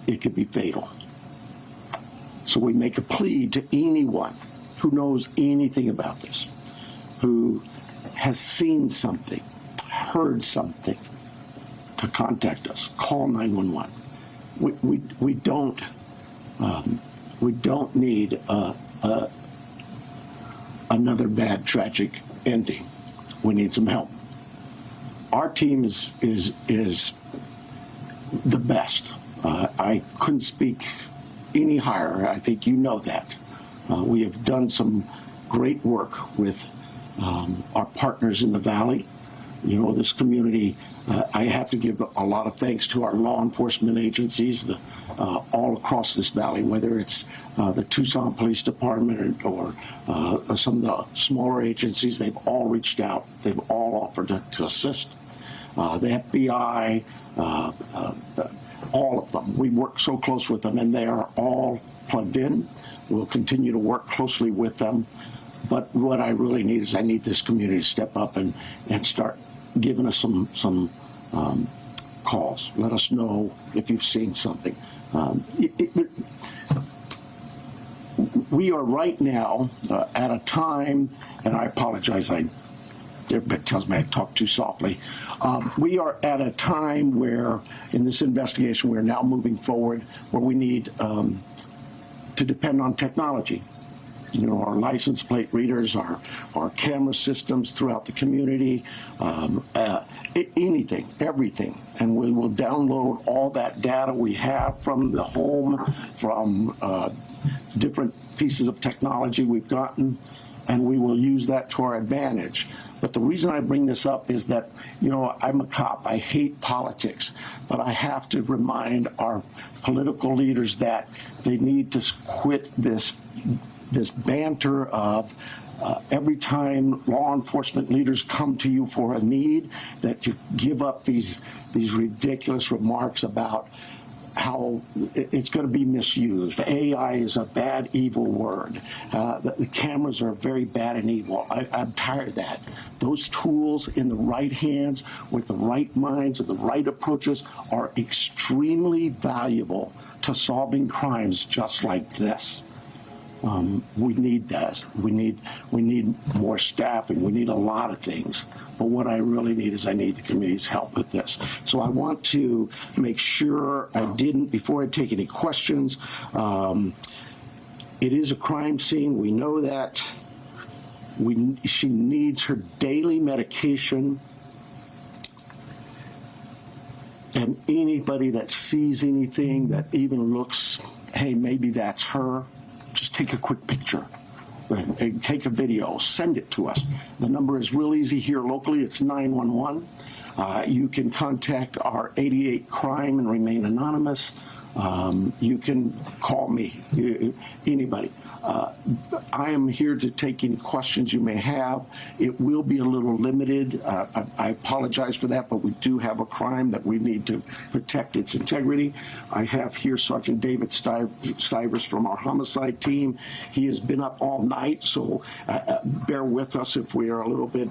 it could be fatal. So we make a plea to anyone who knows anything about this, who has seen something, heard something, to contact us. Call 911. we don't need another bad tragic ending. We need some help. Our team is the best. I couldn't speak any higher. I think you know that. We have done some great work with our partners in the Valley. You know, this community, I have to give a lot of thanks to our law enforcement agencies all across this valley, whether it's the Tucson Police Department or some of the smaller agencies. They've all reached out. They've all offered to assist. The FBI, all of them. We work so close with them, and they are all plugged in. We'll continue to work closely with them. But what I really need is I need this community to step up and start giving us some calls. Let us know if you've seen something. We are right now at a time, and I apologize, everybody tells me I talk too softly. We are at a time where, in this investigation, we're now moving forward where we need to depend on technology. You know, our license plate readers, our camera systems throughout the community, anything, everything. And we will download all that data we have from the home, from different pieces of technology we've gotten, and we will use that to our advantage. But the reason I bring this up is that, you know, I'm a cop. I hate politics, but I have to remind our political leaders that they need to quit this banter of every time law enforcement leaders come to you for a need, that you give up these ridiculous remarks about how it's going to be misused. AI is a bad, evil word. The cameras are very bad and evil. I'm tired of that. Those tools in the right hands, with the right minds and the right approaches, are extremely valuable to solving crimes just like this. We need that. We need more staffing. We need a lot of things. But what I really need is I need the community's help with this. So I want to make sure before I take any questions, it is a crime scene. We know that. She needs her daily medication. And anybody that sees anything that even looks, hey, maybe that's her, just take a quick picture, take a video, send it to us. The number is real easy here locally. It's 911. You can contact our 88 crime and remain anonymous. You can call me, anybody. I am here to take any questions you may have. It will be a little limited. I apologize for that, but we do have a crime that we need to protect its integrity. I have here Sergeant David Stivers from our homicide team. He has been up all night, so bear with us if we are a little bit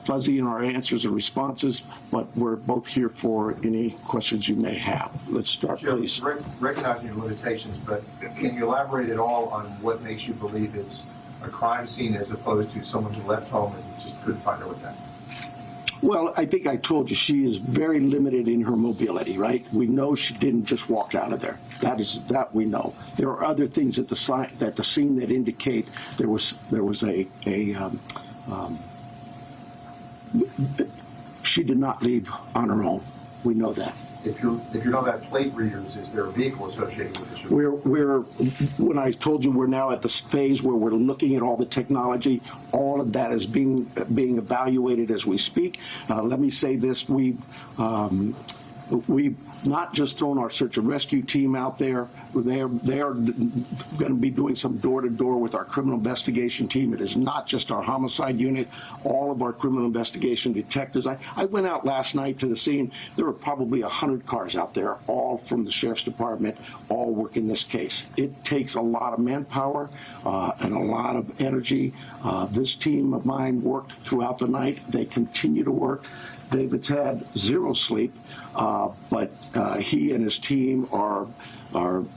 fuzzy in our answers and responses, but we're both here for any questions you may have. Let's start, please. Recognizing your limitations, but can you elaborate at all on what makes you believe it's a crime scene as opposed to someone who left home and just couldn't find her with that? Well, I think I told you she is very limited in her mobility, right? We know she didn't just walk out of there. That we know. There are other things at the scene that indicate there was she did not leave on her own. We know that. If you don't have plate readers, is there a vehicle associated with this? When I told you we're now at the phase where we're looking at all the technology, all of that is being evaluated as we speak. Let me say this: we've not just thrown our search and rescue team out there. They are going to be doing some door-to-door with our criminal investigation team. It is not just our homicide unit. All of our criminal investigation detectives. I went out last night to the scene. There were probably 100 cars out there, all from the sheriff's department, all working this case. It takes a lot of manpower and a lot of energy. This team of mine worked throughout the night. They continue to work. David's had zero sleep, but he and his team are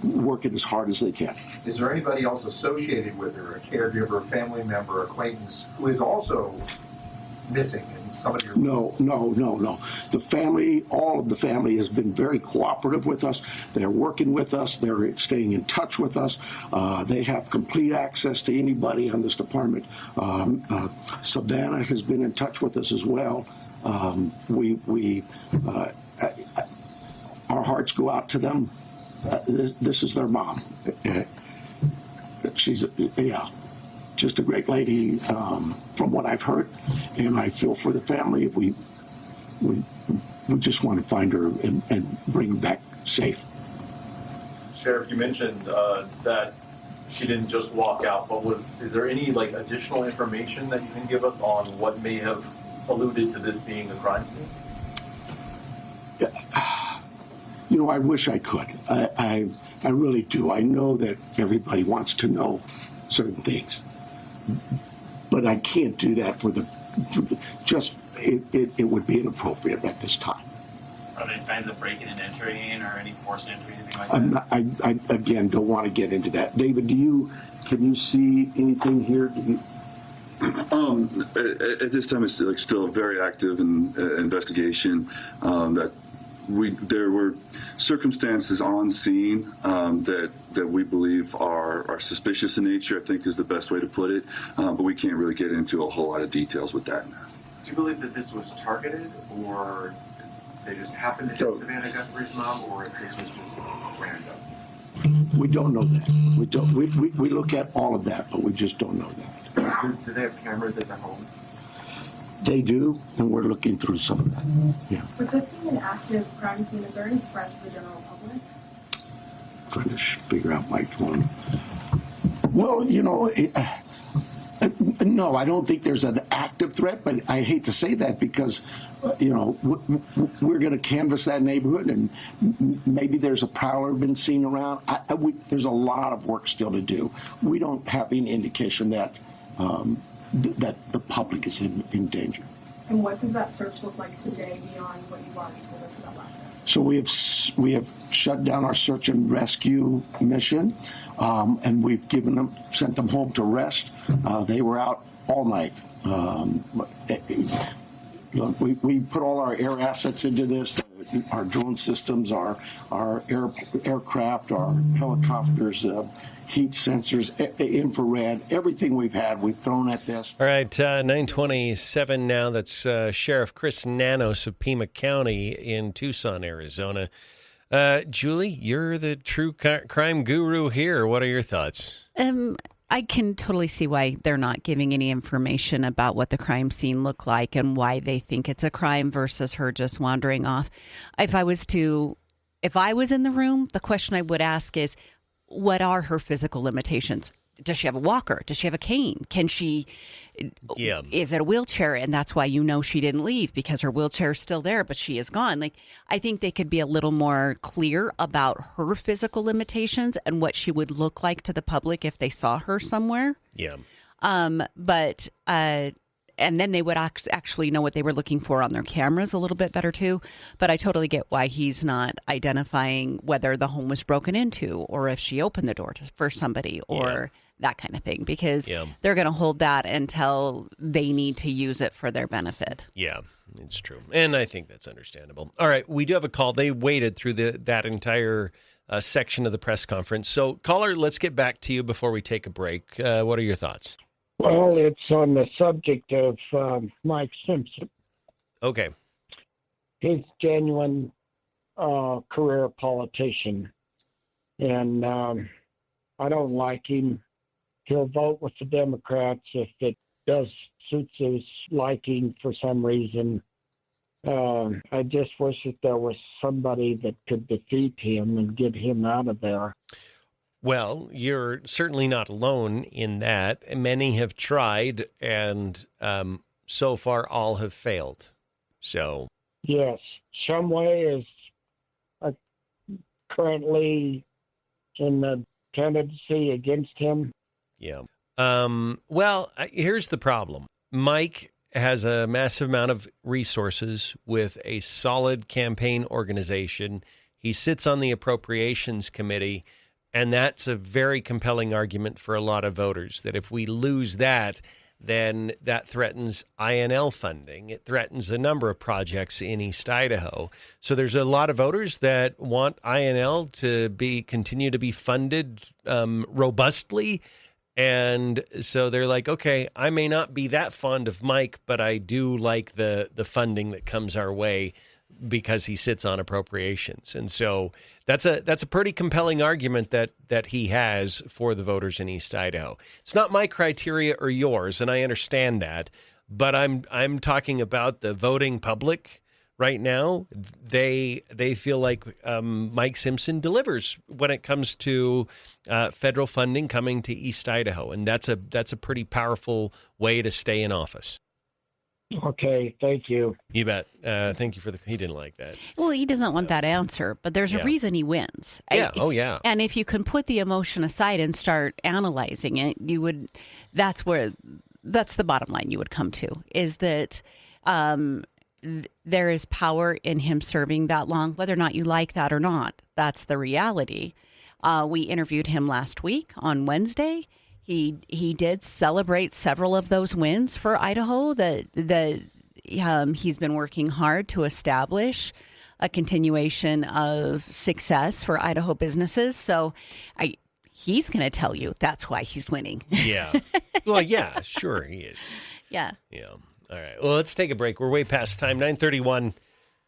working as hard as they can. Is there anybody else associated with her, a caregiver, a family member, acquaintance, who is also missing and somebody? No. The family, all of the family has been very cooperative with us. They're working with us. They're staying in touch with us. They have complete access to anybody on this department. Savannah has been in touch with us as well. Our hearts go out to them. This is their mom. She's just a great lady, from what I've heard, and I feel for the family. We just want to find her and bring her back safe. Sheriff, you mentioned that she didn't just walk out, but is there any additional information that you can give us on what may have alluded to this being a crime scene? I wish I could. I really do. I know that everybody wants to know certain things, but I can't do that it would be inappropriate at this time. Are there any signs of breaking and entering or any forced entry, anything like that? I again don't want to get into that. David, can you see anything here? At this time, it's still a very active investigation. There were circumstances on scene that we believe are suspicious in nature, I think is the best way to put it, but we can't really get into a whole lot of details with that. Do you believe that this was targeted, or they just happened to hit Savannah Guthrie's mom, or if this was just random? We don't know that. We look at all of that, but we just don't know that. Do they have cameras at the home? They do, and we're looking through some of that. Yeah. With this being an active crime scene, is there any threat to the general public? Trying to figure out my phone. Well, no, I don't think there's an active threat, but I hate to say that because, we're going to canvass that neighborhood, and maybe there's a prowler been seen around. There's a lot of work still to do. We don't have any indication that that the public is in danger. And what does that search look like today beyond what you've already told us about last time? So we have shut down our search and rescue mission, and we've sent them home to rest. They were out all night. We put all our air assets into this, our drone systems, our aircraft, our helicopters, heat sensors, infrared, everything we've thrown at this. All right, 9:27 now. That's Sheriff Chris Nanos of Pima County in Tucson, Arizona. Julie, you're the true crime guru here. What are your thoughts? I can totally see why they're not giving any information about what the crime scene looked like and why they think it's a crime versus her just wandering off. If I was in the room, the question I would ask is, what are her physical limitations? Does she have a walker? Does she have a cane? Can she? Yeah. Is it a wheelchair? And that's why she didn't leave, because her wheelchair is still there, but she is gone. I think they could be a little more clear about her physical limitations and what she would look like to the public if they saw her somewhere. Yeah. And then they would actually know what they were looking for on their cameras a little bit better, too. But I totally get why he's not identifying whether the home was broken into or if she opened the door for somebody or that kind of thing, because they're going to hold that until they need to use it for their benefit. Yeah, it's true. And I think that's understandable. All right, we do have a call. They waited through that entire section of the press conference. So, caller, let's get back to you before we take a break. What are your thoughts? Well, it's on the subject of Mike Simpson. Okay. He's a genuine career politician, and I don't like him. He'll vote with the Democrats if it does suit his liking for some reason. I just wish that there was somebody that could defeat him and get him out of there. Well, you're certainly not alone in that. Many have tried, and so far all have failed. So, yes, Shumway is currently in the candidacy against him. Yeah. Well, here's the problem. Mike has a massive amount of resources with a solid campaign organization. He sits on the appropriations committee. And that's a very compelling argument for a lot of voters, that if we lose that, then that threatens INL funding. It threatens a number of projects in East Idaho. So there's a lot of voters that want INL to continue to be funded robustly. And so they're like, okay, I may not be that fond of Mike, but I do like the funding that comes our way because he sits on appropriations. And so that's a pretty compelling argument that he has for the voters in East Idaho. It's not my criteria or yours, and I understand that, but I'm talking about the voting public right now. They feel like Mike Simpson delivers when it comes to federal funding coming to East Idaho, and that's a pretty powerful way to stay in office. Okay, thank you. You bet. Thank you for he didn't like that. Well, he doesn't want that answer, but there's a reason he wins. Yeah. Oh, yeah. And if you can put the emotion aside and start analyzing it, that's the bottom line you would come to, is that there is power in him serving that long, whether or not you like that or not. That's the reality. We interviewed him last week on Wednesday. He did celebrate several of those wins for Idaho that he's been working hard to establish a continuation of success for Idaho businesses. So he's going to tell you that's why he's winning. Yeah. Well, yeah, sure he is. Yeah. Yeah. All right. Well, let's take a break. We're way past time, 9:31,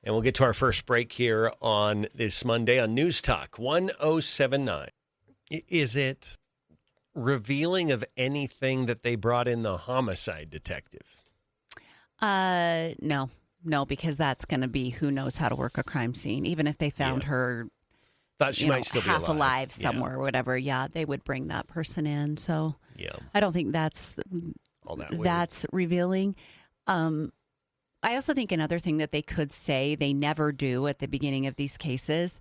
and we'll get to our first break here on this Monday on News Talk 1079. Is it revealing of anything that they brought in the homicide detective? No, because that's going to be who knows how to work a crime scene. Even if they found her, thought she might still be half alive Yeah. somewhere or whatever. Yeah, they would bring that person in. So yeah, I don't think that's all that's revealing. I also think another thing that they could say, they never do at the beginning of these cases,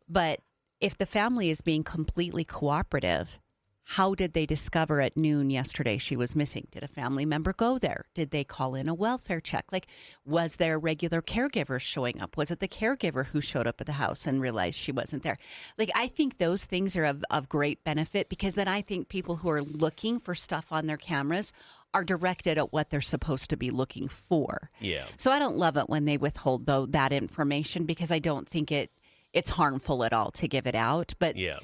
but if the family is being completely cooperative, how did they discover at noon yesterday she was missing? Did a family member go there? Did they call in a welfare check? Like, was there regular caregivers showing up? Was it the caregiver who showed up at the house and realized she wasn't there? Like, I think those things are of great benefit, because then I think people who are looking for stuff on their cameras are directed at what they're supposed to be looking for. Yeah. So I don't love it when they withhold that information, because I don't think it's harmful at all to give it out. But yeah.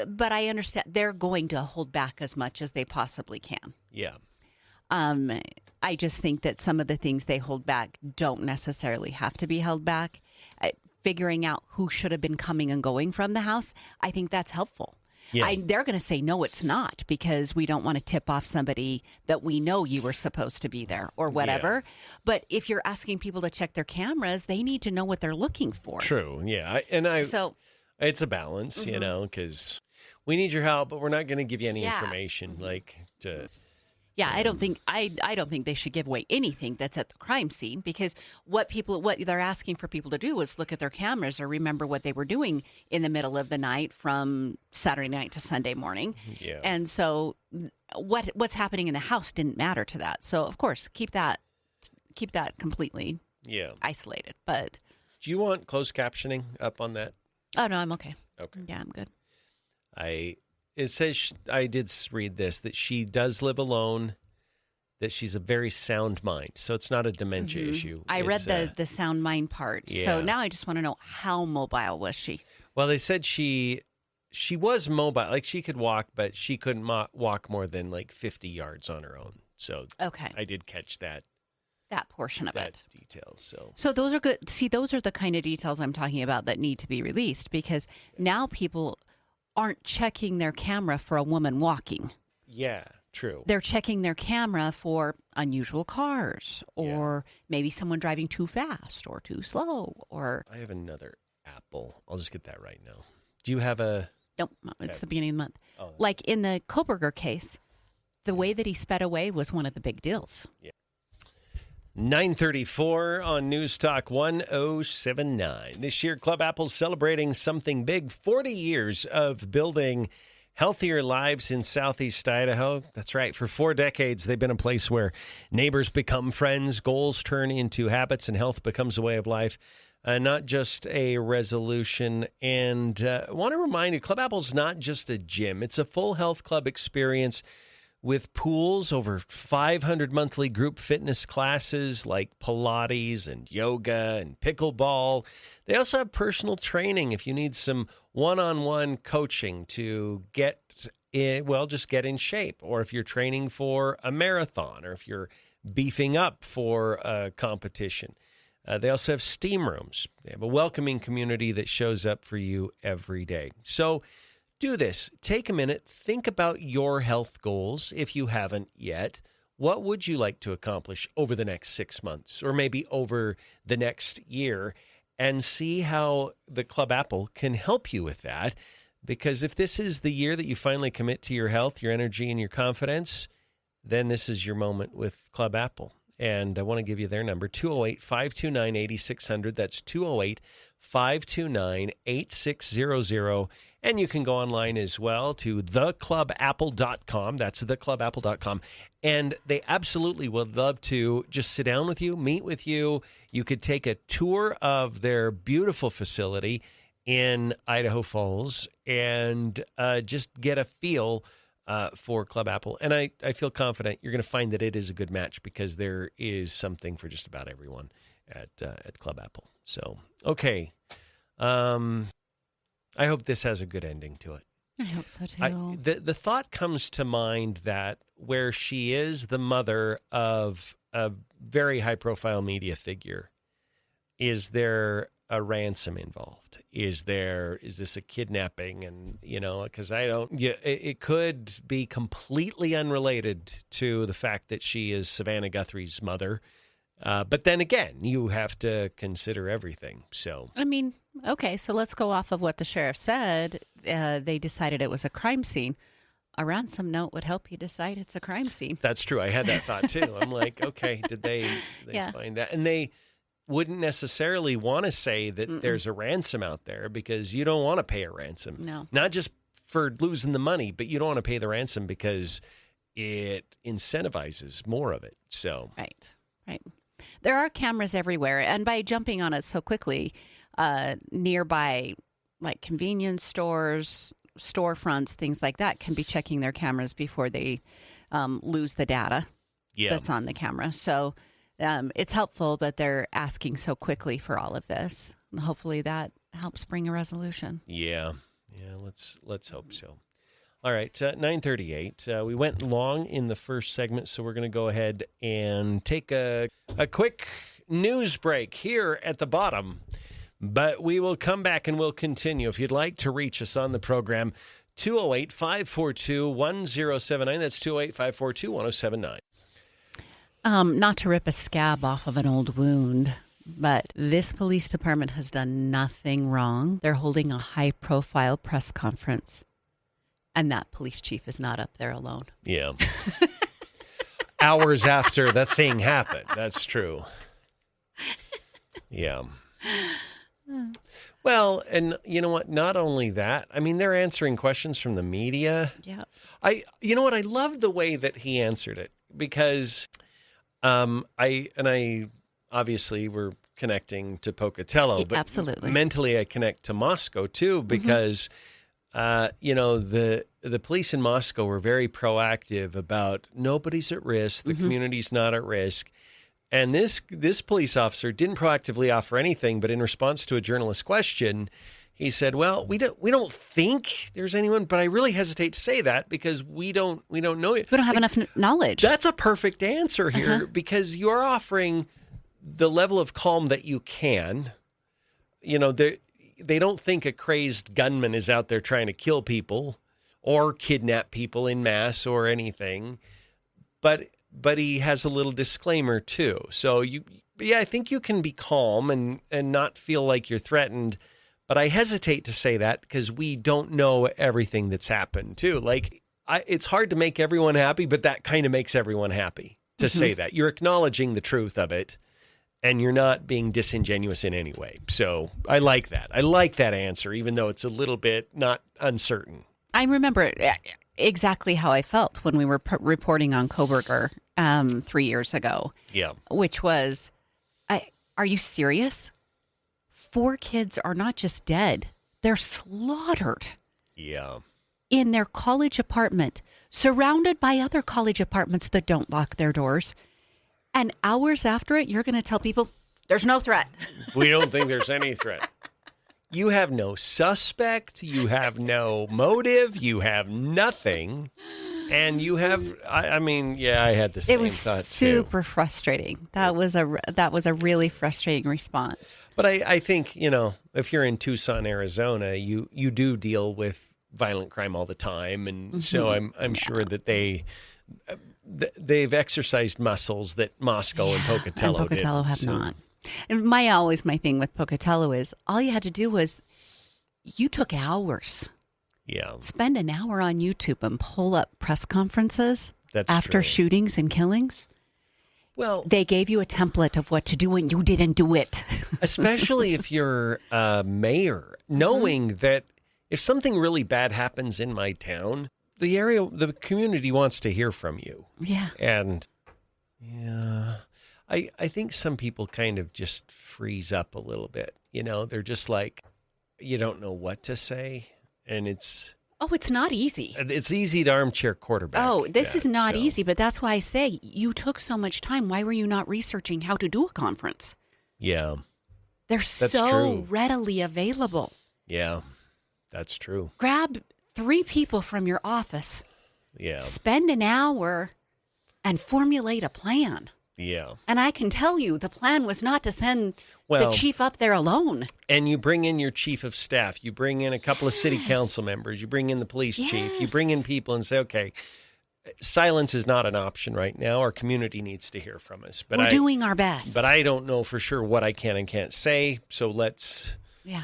But I understand they're going to hold back as much as they possibly can. Yeah. I just think that some of the things they hold back don't necessarily have to be held back. Figuring out who should have been coming and going from the house, I think that's helpful. Yeah. They're going to say, no, it's not, because we don't want to tip off somebody that we know you were supposed to be there or whatever. Yeah. But if you're asking people to check their cameras, they need to know what they're looking for. True. Yeah. So it's a balance, you know, because we need your help, but we're not going to give you any information Yeah, I don't think they should give away anything that's at the crime scene, because what they're asking for people to do is look at their cameras or remember what they were doing in the middle of the night from Saturday night to Sunday morning. Yeah. And so what's happening in the house didn't matter to that. So of course, keep that completely isolated. But do you want closed captioning up on that? Oh no, I'm okay. Okay. Yeah, I'm good. It says, I did read this, that she does live alone, that she's a very sound mind. So it's not a dementia issue. I read the sound mind part. Yeah. So now I just want to know, how mobile was she? Well, they said she was mobile. Like, she could walk, but she couldn't walk more than like 50 yards on her own. So okay, I did catch that portion of it. Detail. So those are good. See, those are the kind of details I'm talking about that need to be released, because now people aren't checking their camera for a woman walking. Yeah, true. They're checking their camera for unusual cars, or maybe someone driving too fast or too slow. Or I have another Apple. I'll just get that right now. Do you have a? Nope, it's the beginning of the month. Oh, like in the Koberger case, the way that he sped away was one of the big deals. Yeah. 9:34 on News Talk 1079. This year, Club Apple's celebrating something big, 40 years of building healthier lives in Southeast Idaho. That's right. For 4 decades, they've been a place where neighbors become friends, goals turn into habits, and health becomes a way of life, not just a resolution. And I want to remind you, Club Apple's not just a gym. It's a full health club experience with pools, over 500 monthly group fitness classes like Pilates and yoga and pickleball. They also have personal training if you need some one-on-one coaching to get in shape, or if you're training for a marathon, or if you're beefing up for a competition. They also have steam rooms. They have a welcoming community that shows up for you every day. So do this. Take a minute. Think about your health goals if you haven't yet. What would you like to accomplish over the next 6 months, or maybe over the next year, and see how the Club Apple can help you with that. Because if this is the year that you finally commit to your health, your energy, and your confidence, then this is your moment with Club Apple. And I want to give you their number, 208-529-8600. That's 208-529-8600. And you can go online as well to theclubapple.com. That's theclubapple.com. And they absolutely would love to just sit down with you, meet with you. You could take a tour of their beautiful facility in Idaho Falls and just get a feel for Club Apple. And I feel confident you're going to find that it is a good match, because there is something for just about everyone at Club Apple. So, okay. I hope this has a good ending to it. I hope so, too. The thought comes to mind that where she is the mother of a very high-profile media figure, is there a ransom involved? Is this a kidnapping? And, because it could be completely unrelated to the fact that she is Savannah Guthrie's mother. But then again, you have to consider everything. So, okay, so let's go off of what the sheriff said. They decided it was a crime scene. A ransom note would help you decide it's a crime scene. That's true. I had that thought too. I'm like, okay, did they find that? And they wouldn't necessarily want to say that there's a ransom out there, because you don't want to pay a ransom. No. Not just for losing the money, but you don't want to pay the ransom because it incentivizes more of it. So Right. There are cameras everywhere, and by jumping on it so quickly, nearby, like convenience stores, storefronts, things like that, can be checking their cameras before they lose the data that's on the camera. So it's helpful that they're asking so quickly for all of this. And hopefully that helps bring a resolution. Yeah. Let's hope so. All right, 9:38. We went long in the first segment, so we're going to go ahead and take a quick news break here at the bottom. But we will come back and we'll continue. If you'd like to reach us on the program, 208-542-1079. That's 208-542-1079. Not to rip a scab off of an old wound, but this police department has done nothing wrong. They're holding a high-profile press conference, and that police chief is not up there alone. Yeah. Hours after the thing happened. That's true. Yeah. Well, and you know what? Not only that, they're answering questions from the media. Yeah. I loved the way that he answered it, because I obviously we're connecting to Pocatello, but absolutely mentally I connect to Moscow too, because the police in Moscow were very proactive about nobody's at risk, the community's not at risk. And this police officer didn't proactively offer anything, but in response to a journalist's question, he said, "Well, we don't think there's anyone, but I really hesitate to say that because we don't know it. We don't have enough knowledge." That's a perfect answer here, because you're offering the level of calm that you can. They don't think a crazed gunman is out there trying to kill people or kidnap people in mass or anything, but he has a little disclaimer too. So I think you can be calm and not feel like you're threatened. But I hesitate to say that because we don't know everything that's happened too. It's hard to make everyone happy, but that kind of makes everyone happy to say that. You're acknowledging the truth of it, and you're not being disingenuous in any way. So I like that. I like that answer, even though it's a little bit not uncertain. I remember exactly how I felt when we were reporting on Koberger 3 years ago. Yeah. Which was, are you serious? 4 kids are not just dead, they're slaughtered. Yeah. in their college apartment, surrounded by other college apartments that don't lock their doors. And hours after it, you're going to tell people, there's no threat. We don't think there's any threat. You have no suspect. You have no motive. You have nothing. And you have, I had the same thought, too. It was super frustrating. That was a really frustrating response. But I think, if you're in Tucson, Arizona, you do deal with violent crime all the time. And so I'm sure that they've exercised muscles that Moscow and Pocatello did. Have not. And my thing with Pocatello is all you had to do was you took hours. Yeah. Spend an hour on YouTube and pull up press conferences after true. shootings and killings. Well, they gave you a template of what to do and you didn't do it. Especially if you're a mayor, knowing that if something really bad happens in my town, the community wants to hear from you. Yeah. And I think some people kind of just freeze up a little bit. They're just like, you don't know what to say. And it's not easy. It's easy to armchair quarterback. Oh, this is not easy, but that's why I say you took so much time. Why were you not researching how to do a conference? Yeah. That's so true. Readily available. Yeah, that's true. Grab 3 people from your office. Yeah. Spend an hour and formulate a plan. Yeah. And I can tell you the plan was not to send the chief up there alone. And you bring in your chief of staff. You bring in a couple of city council members. You bring in the police chief. You bring in people and say, okay, silence is not an option right now. Our community needs to hear from us. But we're doing our best. But I don't know for sure what I can and can't say. So let's. Yeah.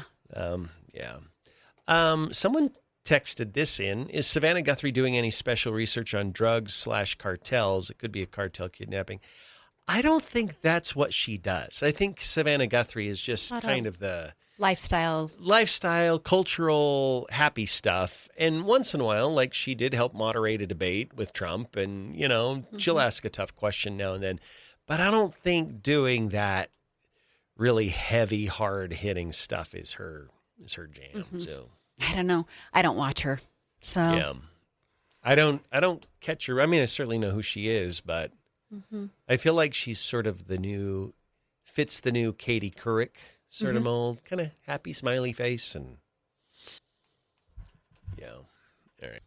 Someone texted this in. Is Savannah Guthrie doing any special research on drugs/cartels? It could be a cartel kidnapping. I don't think that's what she does. I think Savannah Guthrie is just kind of the lifestyle, cultural, happy stuff. And once in a while, like she did help moderate a debate with Trump. And, she'll ask a tough question now and then. But I don't think doing that really heavy, hard-hitting stuff is her jam. So I don't know. I don't watch her. So yeah. I don't catch her. I mean, I certainly know who she is, but I feel like she's sort of fits the new Katie Couric sort of mold, kind of happy, smiley face. And yeah. All right.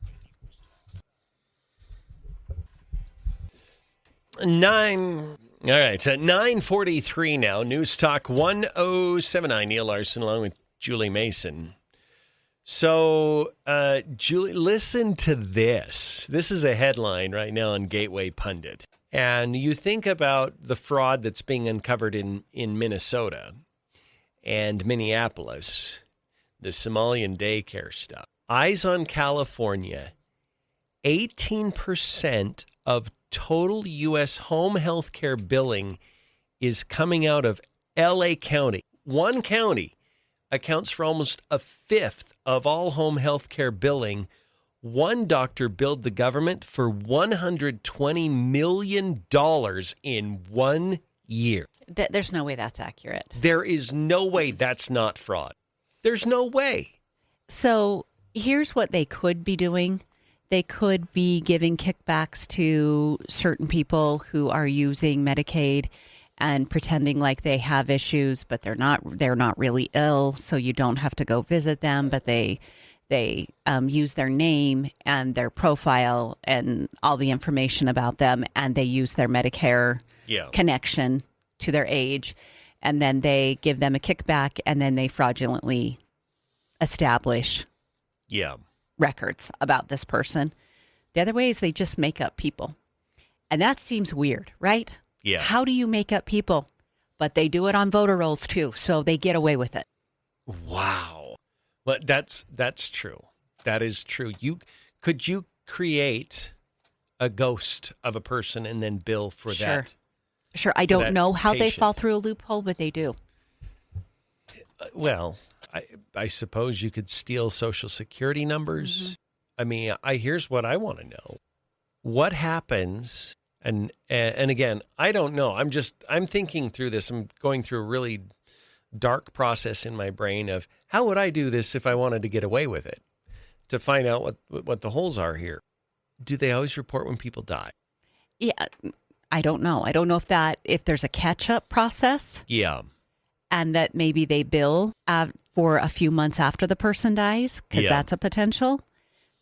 9:43 now. News Talk 1079. Neal Larson along with Julie Mason. So, Julie, listen to this. This is a headline right now on Gateway Pundit. And you think about the fraud that's being uncovered in Minnesota and Minneapolis, the Somalian daycare stuff. Eyes on California, 18% of total U.S. home health care billing is coming out of L.A. County. One county accounts for almost a fifth of all home health care billing. One doctor billed the government for $120 million in 1 year. There's no way that's accurate. There is no way that's not fraud. There's no way. So here's what they could be doing. They could be giving kickbacks to certain people who are using Medicaid and pretending like they have issues, but they're not really ill, so you don't have to go visit them, but they use their name and their profile and all the information about them, and they use their Medicare connection to their age, and then they give them a kickback, and then they fraudulently establish records about this person. The other way is they just make up people, and that seems weird, right? Yeah. How do you make up people? But they do it on voter rolls too, so they get away with it. Wow. Well, that's true. That is true. Could you create a ghost of a person and then bill for that? Sure. I don't know how they fall through a loophole, but they do. Well, I suppose you could steal Social Security numbers. I mean, here's what I want to know. What happens? And again, I don't know. I'm thinking through this. I'm going through a really dark process in my brain of how would I do this if I wanted to get away with it? to find out what the holes are here. Do they always report when people die? Yeah, I don't know. I don't know if there's a catch-up process. Yeah. And that maybe they bill for a few months after the person dies, because that's a potential.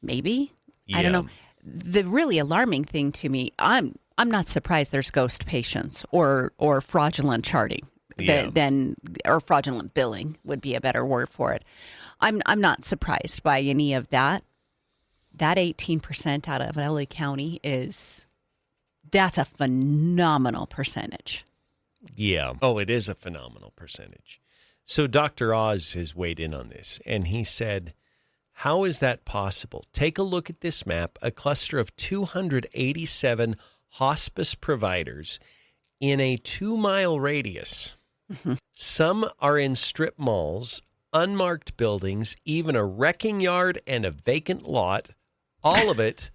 Maybe. I don't know. The really alarming thing to me, I'm not surprised there's ghost patients or fraudulent charting. Or fraudulent billing would be a better word for it. I'm not surprised by any of that. That 18% out of LA County that's a phenomenal percentage. Yeah. Oh, it is a phenomenal percentage. So Dr. Oz has weighed in on this, and he said, how is that possible? Take a look at this map, a cluster of 287 hospice providers in a 2-mile radius. Mm-hmm. Some are in strip malls, unmarked buildings, even a wrecking yard and a vacant lot. All of it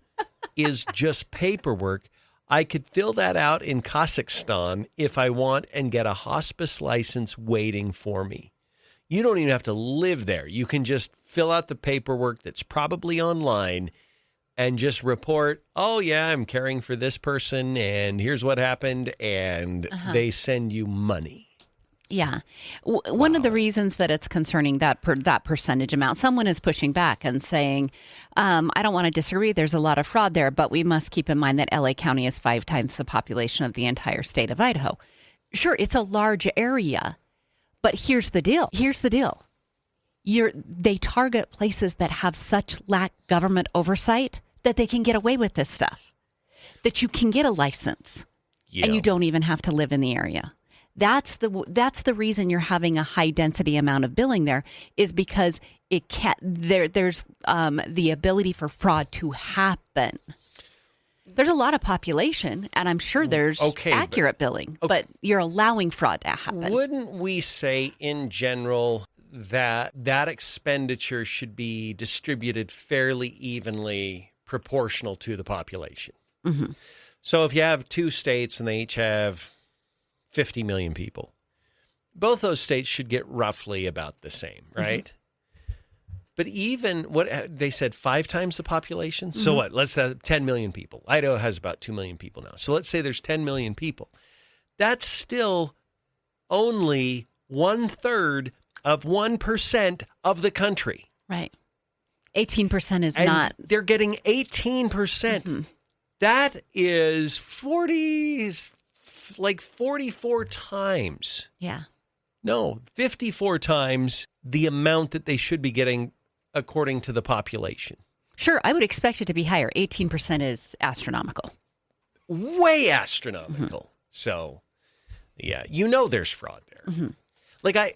is just paperwork. I could fill that out in Kazakhstan if I want and get a hospice license waiting for me. You don't even have to live there. You can just fill out the paperwork that's probably online and just report, oh, yeah, I'm caring for this person, and here's what happened, and they send you money. Yeah. One of the reasons that it's concerning that percentage amount, someone is pushing back and saying, I don't want to disagree, there's a lot of fraud there, but we must keep in mind that LA County is 5 times the population of the entire state of Idaho. Sure, it's a large area, but here's the deal. They target places that have such lack government oversight that they can get away with this stuff, that you can get a license and you don't even have to live in the area. That's the reason you're having a high density amount of billing there, is because there's the ability for fraud to happen. There's a lot of population, and I'm sure there's accurate billing, but you're allowing fraud to happen. Wouldn't we say in general that expenditure should be distributed fairly evenly, proportional to the population? Mm-hmm. So if you have 2 states and they each have 50 million people, both those states should get roughly about the same, right? Mm-hmm. But even what they said, 5 times the population. Mm-hmm. So what? Let's have 10 million people. Idaho has about 2 million people now. So let's say there's 10 million people. That's still only 1/3 of 1% of the country. Right. 18% is and not. They're getting 18%. Mm-hmm. That is 44 times. Yeah. No, 54 times the amount that they should be getting according to the population. Sure, I would expect it to be higher. 18% is astronomical. Way astronomical. Mm-hmm. So, yeah, there's fraud there. Mm-hmm. Like, I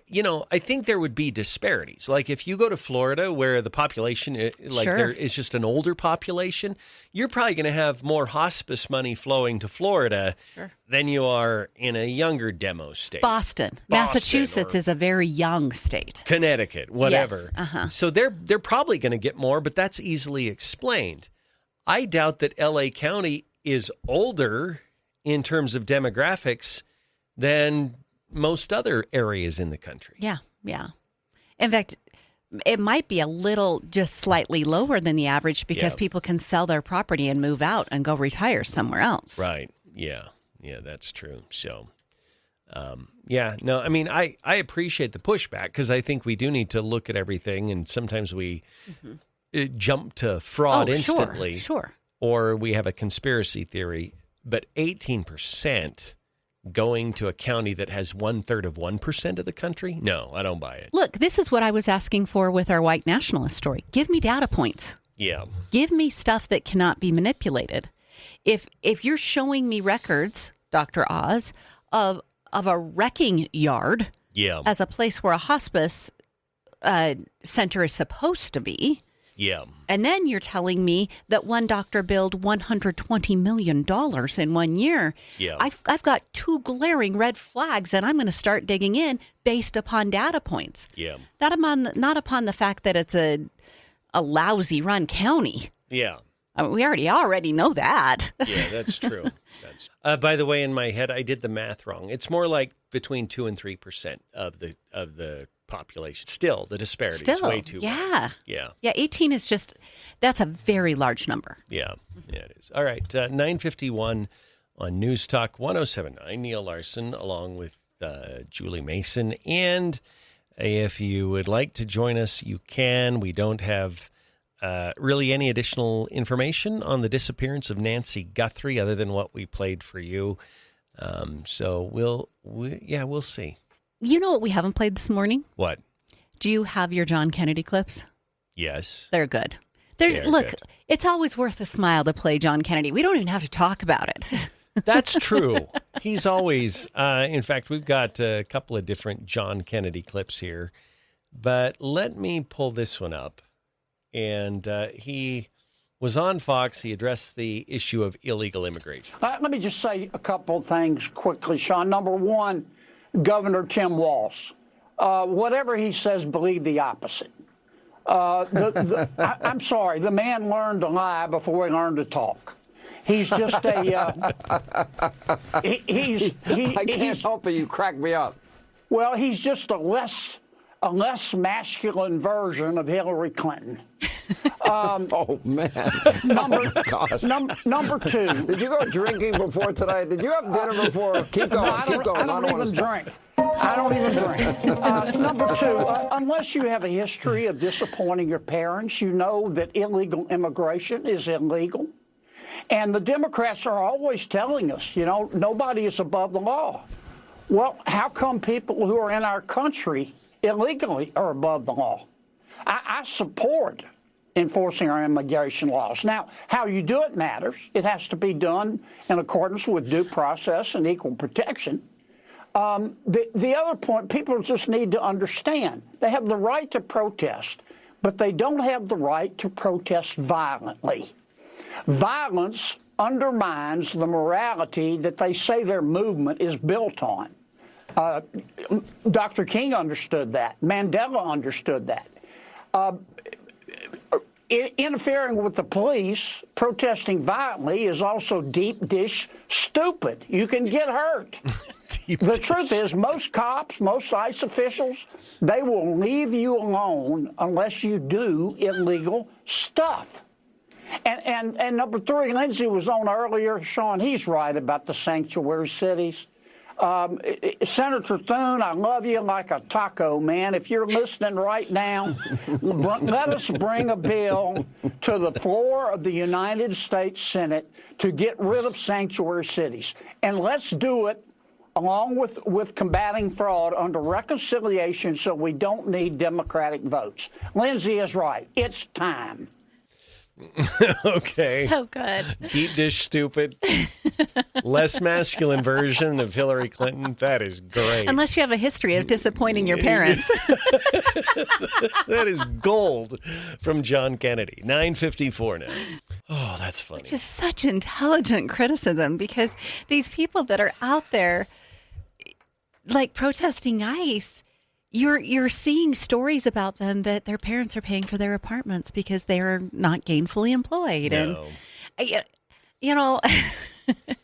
think there would be disparities. Like, if you go to Florida, where the population, there is just an older population, you're probably going to have more hospice money flowing to Florida than you are in a younger demo state. Boston, Massachusetts is a very young state. Connecticut, whatever. Yes. So they're probably going to get more, but that's easily explained. I doubt that LA County is older in terms of demographics than most other areas in the country. Yeah. In fact, it might be a little just slightly lower than the average because people can sell their property and move out and go retire somewhere else. Right. Yeah, that's true. So, I mean, I appreciate the pushback because I think we do need to look at everything, and sometimes we jump to fraud instantly. Sure. Or we have a conspiracy theory, but 18%... going to a county that has 1/3 of 1% of the country? No, I don't buy it. Look, this is what I was asking for with our white nationalist story. Give me data points. Yeah. Give me stuff that cannot be manipulated. If you're showing me records, Dr. Oz, of a wrecking yard as a place where a hospice center is supposed to be, and then you're telling me that one doctor billed $120 million in 1 year. I've got 2 glaring red flags, and I'm going to start digging in based upon data points. Not upon the fact that it's a lousy run county. Yeah. I mean, we already know that. Yeah, that's true. By the way, in my head, I did the math wrong. It's more like between 2 and 3% of the population. Still, the disparity is way too yeah. Yeah. Yeah, 18 is that's a very large number. Yeah, it is. All right, 9:51 on News Talk 107.9. Neal Larson along with Julie Mason. And if you would like to join us, you can. We don't have really any additional information on the disappearance of Nancy Guthrie other than what we played for you. So we'll see. You know what we haven't played this morning? What? Do you have your John Kennedy clips? Yes. They're good. Look, it's always worth a smile to play John Kennedy. We don't even have to talk about it. That's true. He's always, in fact, we've got a couple of different John Kennedy clips here, but let me pull this one up. And he was on Fox. He addressed the issue of illegal immigration. Let me just say a couple of things quickly, Sean. Number one, Governor Tim Walz. Whatever he says, believe the opposite. I'm sorry, the man learned to lie before he learned to talk. He's just a. I can't help it. You crack me up. Well, he's just a less masculine version of Hillary Clinton. Oh man! Number two. Did you go drinking before tonight? Did you have dinner before? Keep going. No, I don't even drink. I don't even drink. Number two, unless you have a history of disappointing your parents, you know that illegal immigration is illegal. And the Democrats are always telling us, nobody is above the law. Well, how come people who are in our country illegally are above the law? I support enforcing our immigration laws. Now, how you do it matters. It has to be done in accordance with due process and equal protection. The other point, people just need to understand, they have the right to protest, but they don't have the right to protest violently. Violence undermines the morality that they say their movement is built on. Dr. King understood that. Mandela understood that. Interfering with the police, protesting violently is also deep dish stupid. You can get hurt. The truth is, most cops, most ICE officials, they will leave you alone unless you do illegal stuff. And number three, Lindsay was on earlier. Sean, he's right about the sanctuary cities. Senator Thune, I love you like a taco, man. If you're listening right now, let us bring a bill to the floor of the United States Senate to get rid of sanctuary cities. And let's do it along with combating fraud under reconciliation so we don't need Democratic votes. Lindsay is right. It's time. Okay. So good. Deep dish stupid. Less masculine version of Hillary Clinton. That is great. Unless you have a history of disappointing your parents. That is gold from John Kennedy. 9:54 now. Oh, that's funny. Which is such intelligent criticism because these people that are out there like protesting ICE, you're seeing stories about them that their parents are paying for their apartments because they're not gainfully employed. No. And,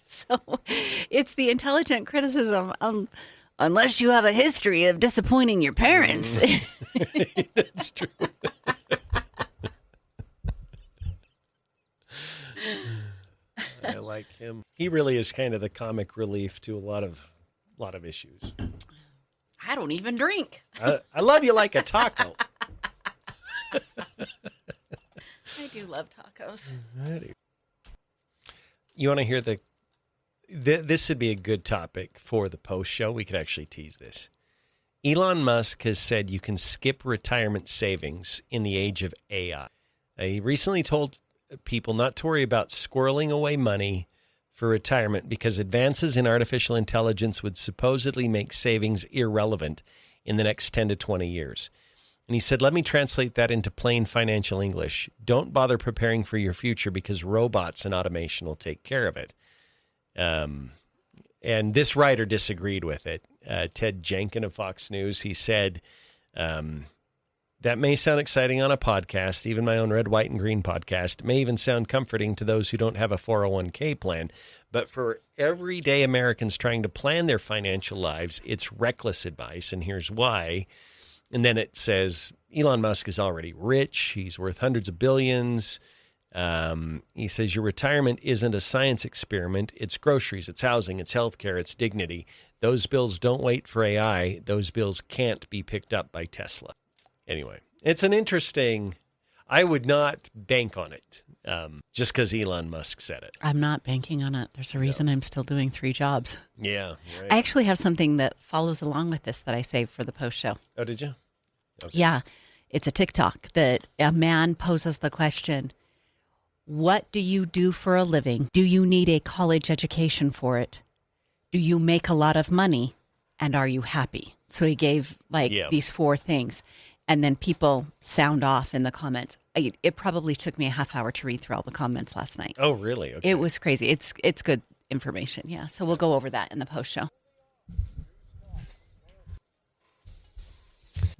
so it's the intelligent criticism. Unless you have a history of disappointing your parents. That's true. I like him. He really is kind of the comic relief to a lot of issues. I don't even drink. I love you like a taco. I do love tacos. You want to hear this would be a good topic for the post show. We could actually tease this. Elon Musk has said you can skip retirement savings in the age of AI. He recently told people not to worry about squirreling away money for retirement because advances in artificial intelligence would supposedly make savings irrelevant in the next 10 to 20 years. And he said, let me translate that into plain financial English. Don't bother preparing for your future because robots and automation will take care of it. And this writer disagreed with it. Ted Jenkin of Fox News, he said, that may sound exciting on a podcast, even my own Red, White, and Green podcast, may even sound comforting to those who don't have a 401k plan. But for everyday Americans trying to plan their financial lives, it's reckless advice, and here's why. And then it says Elon Musk is already rich. He's worth hundreds of billions. He says your retirement isn't a science experiment. It's groceries, it's housing, it's healthcare, it's dignity. Those bills don't wait for AI. Those bills can't be picked up by Tesla. Anyway, it's an interesting, I would not bank on it just because Elon Musk said it. I'm not banking on it. There's a reason I'm still doing 3 jobs. Yeah. Right. I actually have something that follows along with this that I saved for the post show. Oh, did you? Okay. Yeah. It's a TikTok that a man poses the question, what do you do for a living? Do you need a college education for it? Do you make a lot of money? And are you happy? So he gave these 4 things. And then people sound off in the comments. It probably took me a half hour to read through all the comments last night. Oh, really? Okay. It was crazy. It's good information. Yeah. So we'll go over that in the post show.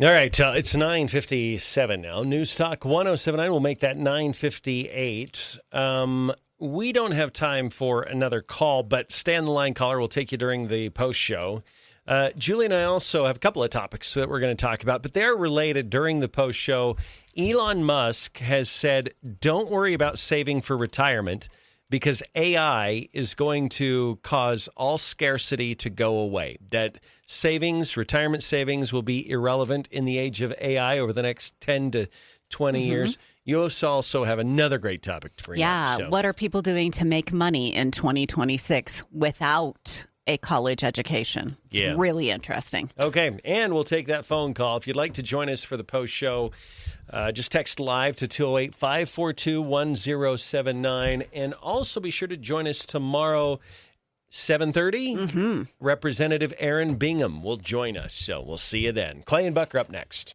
All right. It's 9:57 now. News Talk 107.9 will make that 9:58. We don't have time for another call, but stay on the line, caller. We'll take you during the post show. Julie and I also have a couple of topics that we're going to talk about, but they're related during the post show. Elon Musk has said, don't worry about saving for retirement because AI is going to cause all scarcity to go away. That retirement savings will be irrelevant in the age of AI over the next 10 to 20 years. You also have another great topic to bring up. Yeah. What are people doing to make money in 2026 without a college education? It's really interesting. Okay, and we'll take that phone call. If you'd like to join us for the post show, just text live to 208-542-1079. And also be sure to join us tomorrow, 7:30. Representative Aaron Bingham will join us. So we'll see you then. Clay and Buck are up next.